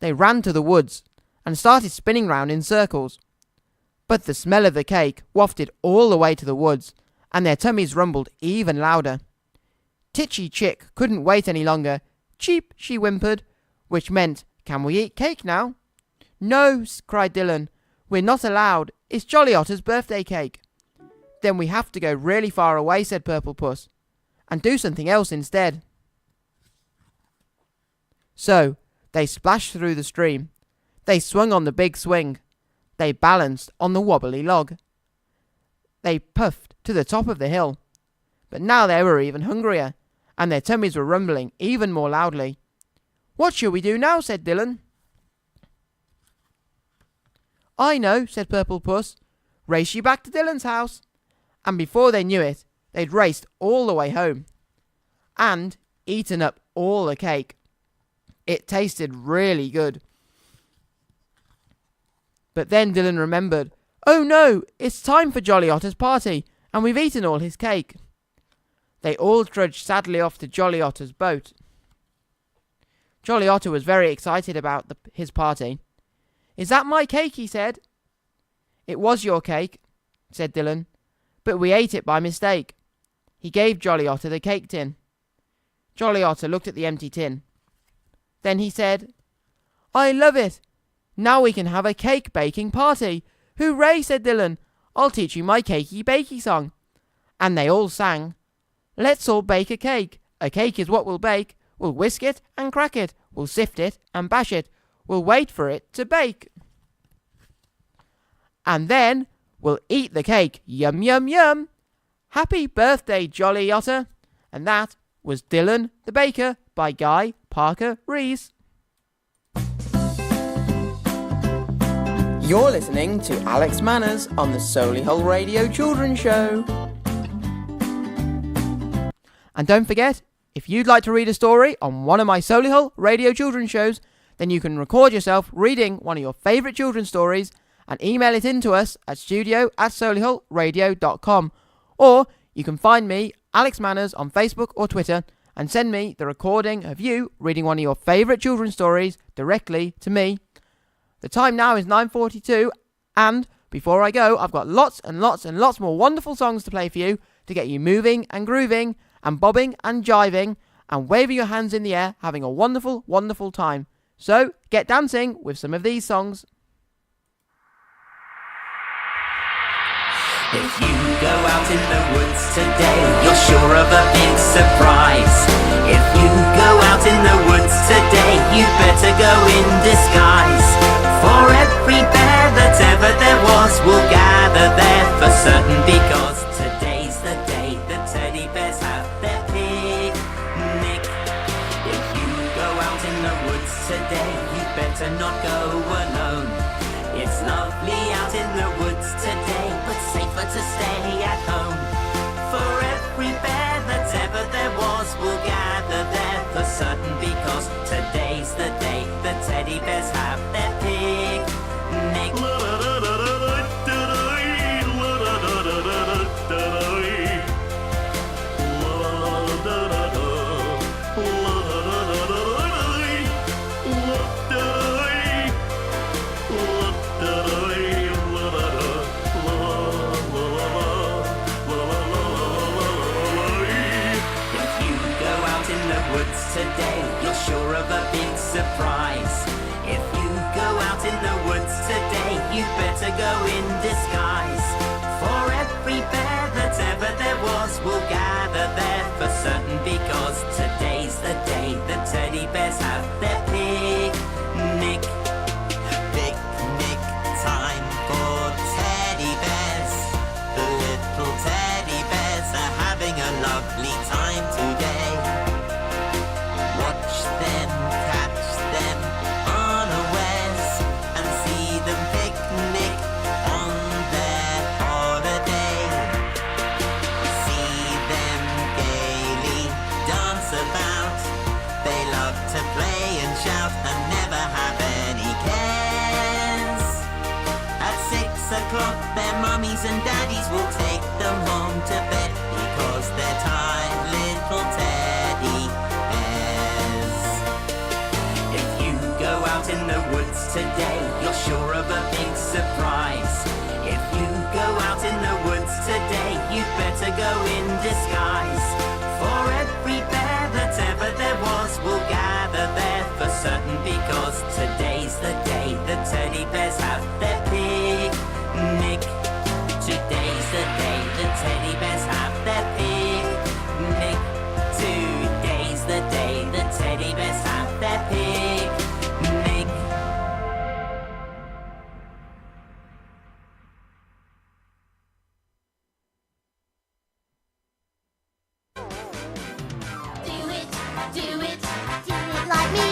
they ran to the woods, and started spinning round in circles. But the smell of the cake wafted all the way to the woods, and their tummies rumbled even louder. Titchy Chick couldn't wait any longer. Cheep, she whimpered, which meant, can we eat cake now? No, cried Dylan. We're not allowed. It's Jolly Otter's birthday cake. Then we have to go really far away, said Purple Puss, and do something else instead. So, they splashed through the stream. They swung on the big swing. They balanced on the wobbly log. They puffed to the top of the hill. But now they were even hungrier, and their tummies were rumbling even more loudly. What shall we do now? Said Dylan. I know, said Purple Puss. Race you back to Dylan's house. And before they knew it, they'd raced all the way home, and eaten up all the cake. It tasted really good. But then Dylan remembered, oh no, it's time for Jolly Otter's party, and we've eaten all his cake. They all trudged sadly off to Jolly Otter's boat. Jolly Otter was very excited about his party. Is that my cake? He said. It was your cake, said Dylan, but we ate it by mistake. He gave Jolly Otter the cake tin. Jolly Otter looked at the empty tin. Then he said, I love it. Now we can have a cake baking party. Hooray, said Dylan. I'll teach you my cakey bakey song. And they all sang, let's all bake a cake. A cake is what we'll bake. We'll whisk it and crack it. We'll sift it and bash it. We'll wait for it to bake. And then we'll eat the cake. Yum, yum, yum. Happy birthday, Jolly Otter. And that was Dylan the Baker by Guy Parker Rees. You're listening to Alex Manners on the Solihull Radio Children's Show. And don't forget, if you'd like to read a story on one of my Solihull radio children's shows, then you can record yourself reading one of your favourite children's stories and email it in to us at studio@solihullradio.com. Or you can find me, Alex Manners, on Facebook or Twitter and send me the recording of you reading one of your favourite children's stories directly to me. The time now is 9:42, and before I go, I've got lots and lots and lots more wonderful songs to play for you to get you moving and grooving and bobbing and jiving and waving your hands in the air, having a wonderful, wonderful time. So, get dancing with some of these songs. If you go out in the woods today, you're sure of a big surprise. If you go out in the woods today, you better go in disguise. For every bear that ever there was will gather there for certain, because today's the day the teddy bears have their picnic. If you go out in the woods today, you better not go alone. It's lovely out in the woods today, but safer to stay at home. For every bear that ever there was will gather there for certain, because today's the day the teddy bears have their picnic. Today, you're sure of a big surprise. If you go out in the woods today, you better go in disguise. For every bear that ever there was will gather there for certain, because today's the day the teddy bears have their picnic. Picnic time for teddy bears. The little teddy bears are having a lovely time today. Watch them, catch them unawares, and see them picnic on their holiday. See them gaily dance about. They love to play and shout and never have any cares. At 6 o'clock their mummies and daddies will take them home to bed, because they're tired little teddy bears. If you go out in the woods today, you're sure of a big surprise. If you go out in the woods today, you better go in disguise. For every bear that ever there was will gather there for certain, because today's the day the teddy bears have their picnic. Today's the day the teddy bears have their picnic. Today's the day the teddy bears have their picnic. Do it, do it like me.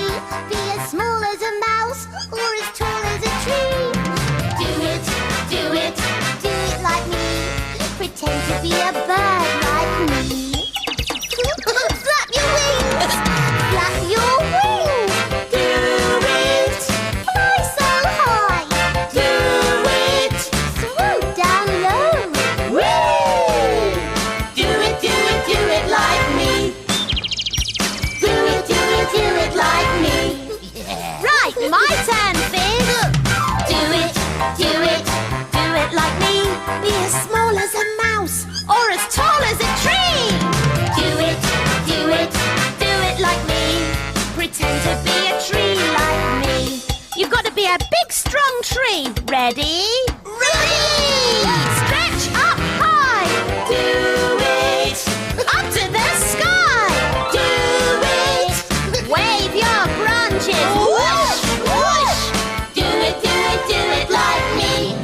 Be as small as a mouse or as tall as a tree. Do it, do it like me. Pretend to be a bird like me. Flap your wings, flap your wings. Do it, fly so high. Do it, swoop down low. Woo! Do it like me. Do it like me. Right, my turn, Fizz. Do it like me. Be as small as a mouse or as tall as a tree. Do it like me. Pretend to be a tree like me. You've got to be a big, strong tree. Ready? Ready! Stretch up high. Do it. Up to the sky. Do it. Wave your branches. Whoosh, whoosh. Do it like me.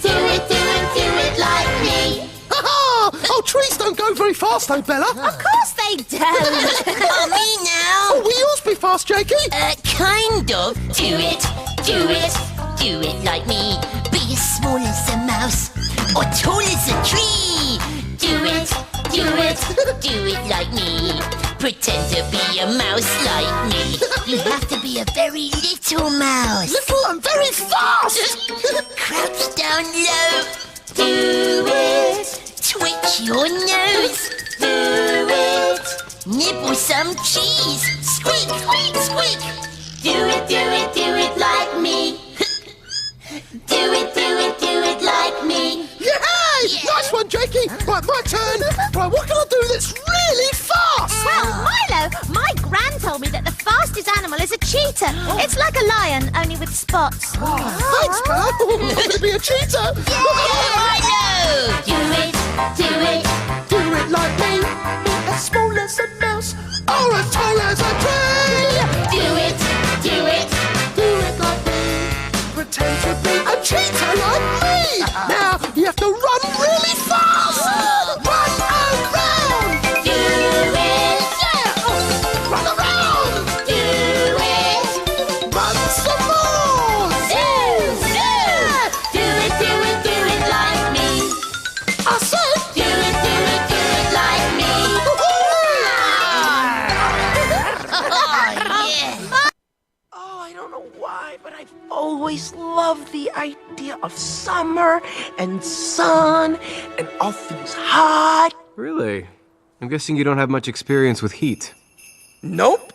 Do it like me. Oh, trees don't go very fast, though, Bella. Of course they don't. Oh, me now. Oh, will yours be fast, Jakey? Kind of. Do it like me. Be as small as a mouse or tall as a tree. Do it Do it like me. Pretend to be a mouse like me. You have to be a very little mouse. Little and very fast. Crouch down low. Do it. Twitch your nose. Do it. Nibble some cheese. Squeak, squeak, squeak. Do it like me. Do it like me. Yay! Nice one, Jakey. Right, my turn. Right, what can I do that's really fast? Well, Milo, my gran told me that the fastest animal is a cheetah. It's like a lion, only with spots. Thanks, Gran. I'm going to be a cheetah. Milo! Do it like me. As small as a mouse or as tall as a tree. Do it like me. Pretend to be a cheetah like me. Now you have to run really fast. Run around. Do it. Yeah. Run around. Do it. Run some more. Do it like me. I said. Do it like me. Oh, I don't know why, but I've always loved the idea of summer and sun and all things hot. Really? I'm guessing you don't have much experience with heat. Nope.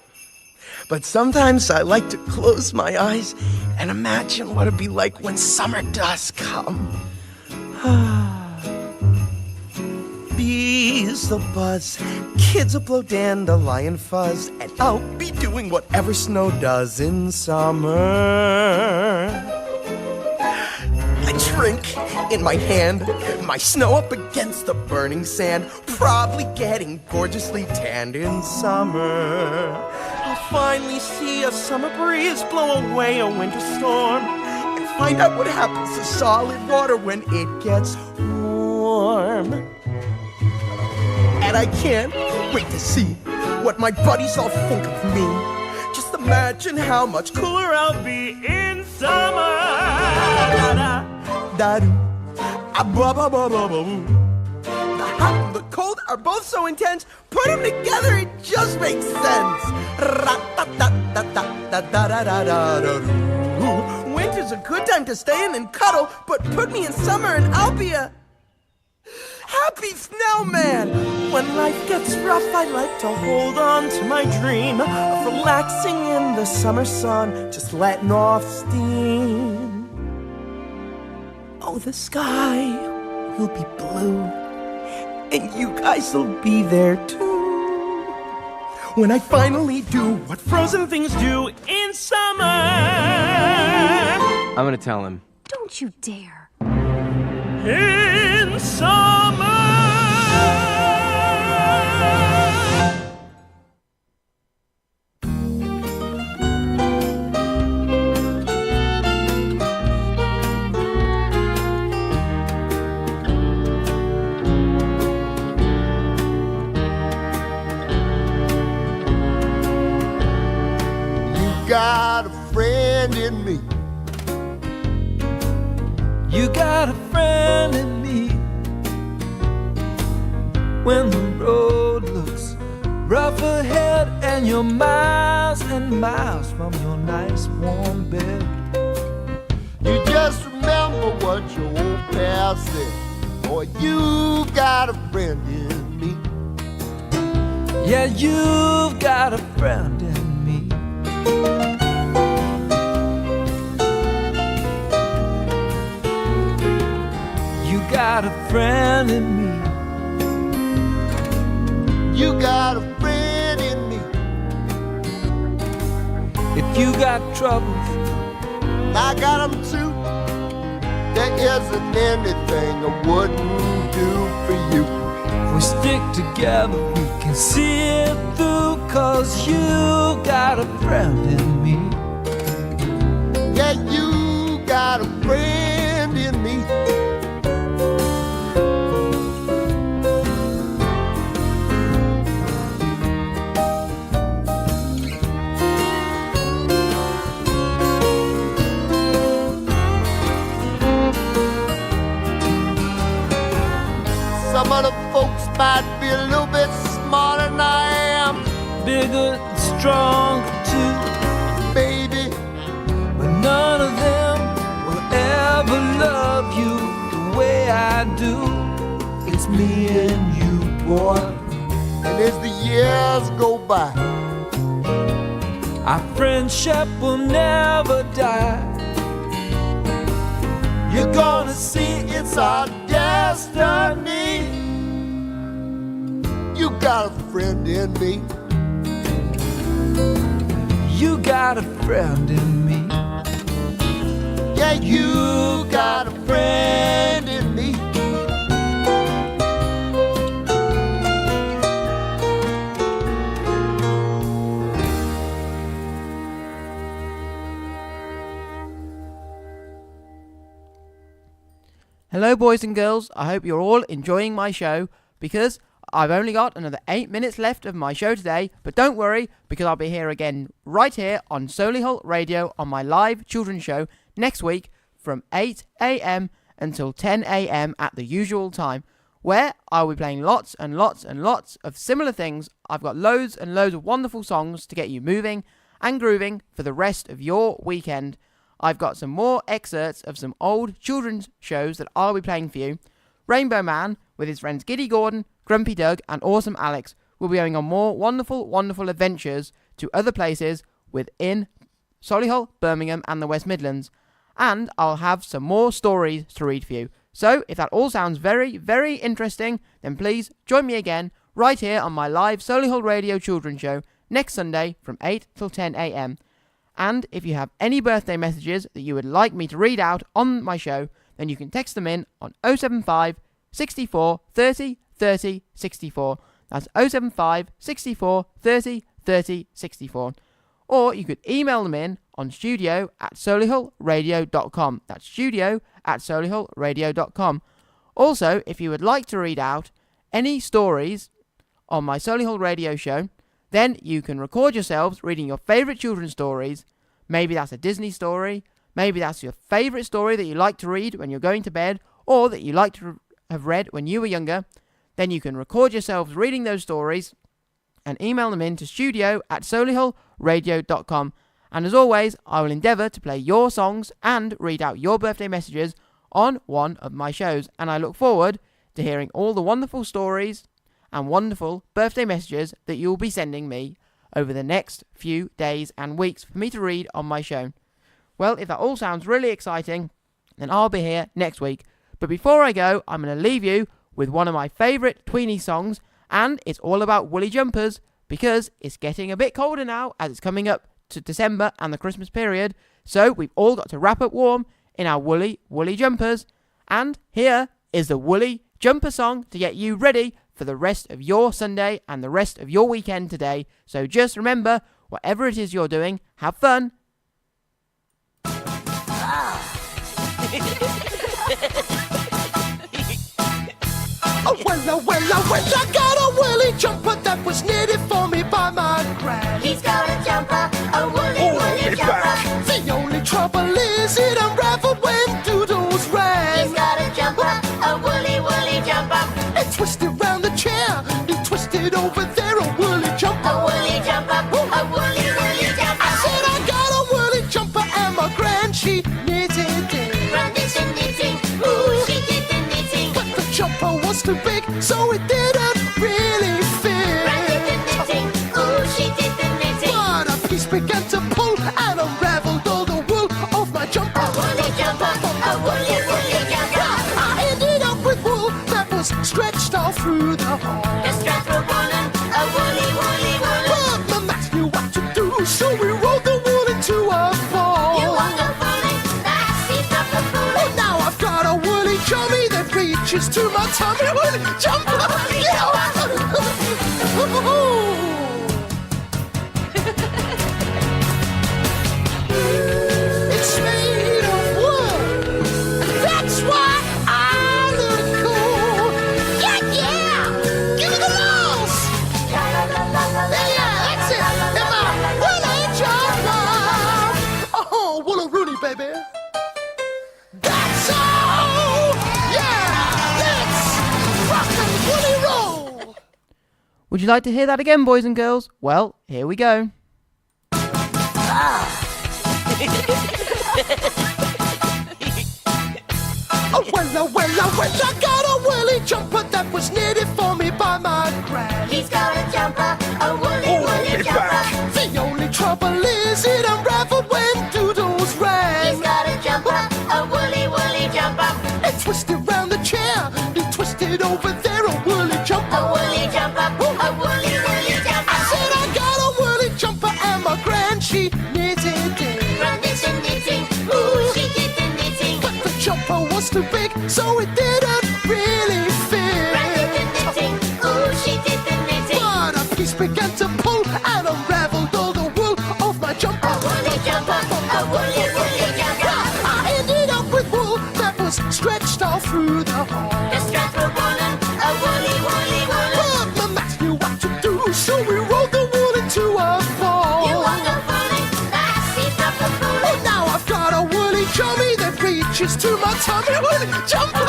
But sometimes I like to close my eyes and imagine what it'd be like when summer does come. Bees will buzz, kids will blow dandelion fuzz, and I'll be doing whatever snow does in summer. I drink in my hand, my snow up against the burning sand, probably getting gorgeously tanned in summer. I'll finally see a summer breeze blow away a winter storm, and find out what happens to solid water when it gets warm. And I can't wait to see what my buddies all think of me. Just imagine how much cooler I'll be in summer. Da-da-da-doo. Ah-ba-ba-ba-ba-boo. The hot and the cold are both so intense. Put them together, it just makes sense. Ra-ta-ta-ta-ta-da-da-da-da-doo. Winter's a good time to stay in and cuddle, but put me in summer and I'll be a happy snowman. When life gets rough, I like to hold on to my dream of relaxing in the summer sun, just letting off steam. Oh, the sky will be blue, and you guys will be there too. When I finally do what frozen things do in summer. I'm gonna tell him. Don't you dare. In summer. You got a friend in me. You got a friend in me. When the road looks rough ahead and you're miles and miles from your nice warm bed, You just remember what your old pal said. Boy, you got a friend in me. yeah, you've got a friend in me. You got a friend in me. You got a friend in me. If you got troubles, I got them too. There isn't anything I wouldn't do for you. if we stick together, we can see it through. 'Cause you got a friend in me. Yeah, you got a friend in me. Some of the folks might be a bigger and stronger too. Baby, but none of them will ever love you the way I do. It's me and you, boy. And as the years go by, our friendship will never die. You're gonna see it's our destiny. you got a friend in me. You got a friend in me. Yeah, you got a friend in me. Hello boys and girls, I hope you're all enjoying my show, because I've only got another 8 minutes left of my show today, but don't worry, because I'll be here again right here on Solihull Radio on my live children's show next week from 8 AM until 10 AM at the usual time, where I'll be playing lots and lots and lots of similar things. I've got loads and loads of wonderful songs to get you moving and grooving for the rest of your weekend. I've got some more excerpts of some old children's shows that I'll be playing for you. Rainbow Man, with his friends Giddy Gordon, Grumpy Doug and Awesome Alex, will be going on more wonderful, wonderful adventures to other places within Solihull, Birmingham and the West Midlands. And I'll have some more stories to read for you. So, if that all sounds very, very interesting, then please join me again right here on my live Solihull Radio children's show next Sunday from 8 till 10 AM. And if you have any birthday messages that you would like me to read out on my show, then you can text them in on 075 64 30 30 64. That's 075 64 30 30 64. Or you could email them in on studio@solihullradio.com. That's studio@solihullradio.com. Also, if you would like to read out any stories on my Solihull Radio show, then you can record yourselves reading your favourite children's stories. Maybe that's a Disney story, maybe that's your favourite story that you like to read when you're going to bed, or that you like to have read when you were younger. Then you can record yourselves reading those stories and email them in to studio@solihullradio.com. And as always, I will endeavour to play your songs and read out your birthday messages on one of my shows. And I look forward to hearing all the wonderful stories and wonderful birthday messages that you'll be sending me over the next few days and weeks for me to read on my show. Well, if that all sounds really exciting, then I'll be here next week. But before I go, I'm going to leave you with one of my favourite tweeny songs, and it's all about woolly jumpers, because it's getting a bit colder now as it's coming up to December and the Christmas period, so we've all got to wrap up warm in our woolly jumpers. And here is the woolly jumper song to get you ready for the rest of your Sunday and the rest of your weekend today. So just remember, whatever it is you're doing, have fun. Well, I got a woolly jumper that was knitted for me by my gran. He's got a jumper, a woolly jumper. The only trouble is it unraveled when Doodles ran. He's got a jumper, a woolly jumper. It twisted round the chair, it twisted over there, a woolly jumper. A woolly jumper, a woolly jumper. I said I got a woolly jumper and my gran, she knitted it. Gran did the knitting, ooh, she did the knitting. But the jumper was too big, so it didn't really fit. Gran did the knitting, ooh, she did the knitting. But a piece began to pull and unraveled all the wool of my jumper. A woolly jumper, a woolly jumper. I ended up with wool that was stretched all through the hole. The straps were woolen, a woolly. But Mum asked me what to do, so we rolled the wool into a ball. You want no fooling, that's it, not the fooling. Oh, now I've got a woolly jummy that reaches to my tummy. Woolly jumper, It's made of wool, and that's why I look cool. Yeah! Give me the mouse! Yeah, that's it! And my woolly jumper! Oh, woolly Rooney, baby! That's all! Yeah! Let's rock and woolly roll! Would you like to hear that again, boys and girls? Well, here we go. I got a woolly jumper that was knitted for me by my gran. He's got a jumper, a woolly jumper. The only trouble is it unraveled when Doodles ran. He's got a jumper, a woolly jumper. It twisted round the chair, it twisted over there, a woolly jumper. A woolly jumper, a woolly jumper. I said I got a woolly jumper and my gran, she knitted it. From knitting, ooh, she did the knitting. But the jumper was too big, so it didn't really fit. From knitting, ooh, she did the knitting. But a piece began to pull and unraveled all the wool of my jumper. A woolly jumper, a woolly jumper. I ended up with wool that was stretched all through the hole. The straps were woolen, a woolly. But my max knew what to do, so we rolled the wool into a ball. You won't go fooling, that's it, not the fooling. Oh, now I've got a woolly jummy that reaches to my tummy. Woolly jumper,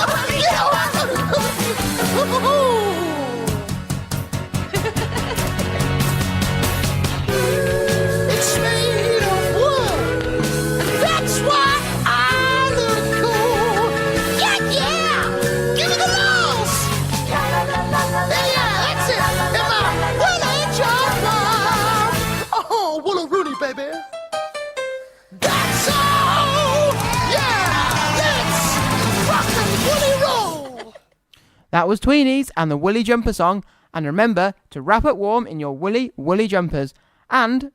It's made of wool, that's why I look cool. Yeah, give me the mouse. Yeah, that's it. In my woolly jumper. Oh, woolly Rooney, baby. That's all. Yeah, let's rock and woolly roll. That was Tweenies and the Woolly Jumper song. And remember to wrap it warm in your woolly jumpers. And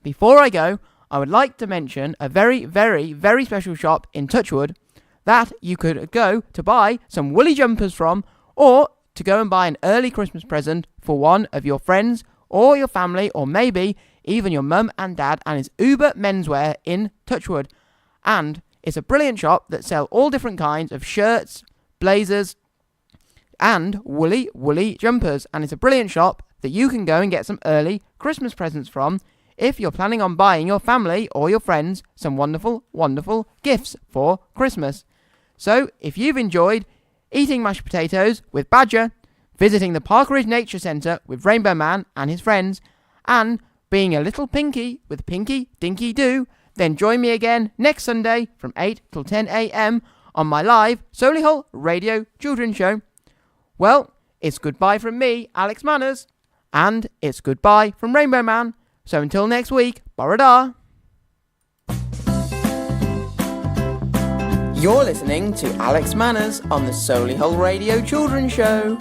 before I go, I would like to mention a very, very, very special shop in Touchwood that you could go to buy some woolly jumpers from, or to go and buy an early Christmas present for one of your friends or your family, or maybe even your mum and dad. And it's Uber Menswear in Touchwood. And it's a brilliant shop that sell all different kinds of shirts, blazers, and woolly jumpers. And it's a brilliant shop that you can go and get some early Christmas presents from if you're planning on buying your family or your friends some wonderful, wonderful gifts for Christmas. So if you've enjoyed eating mashed potatoes with Badger, visiting the Parker Ridge Nature Centre with Rainbow Man and his friends, and being a little Pinky with Pinky Dinky Doo, then join me again next Sunday from 8 till 10 a.m. on my live Solihull Radio Children's Show. Well, it's goodbye from me, Alex Manners, and it's goodbye from Rainbow Man. So until next week, Borada. You're listening to Alex Manners on the Solihull Radio Children's Show.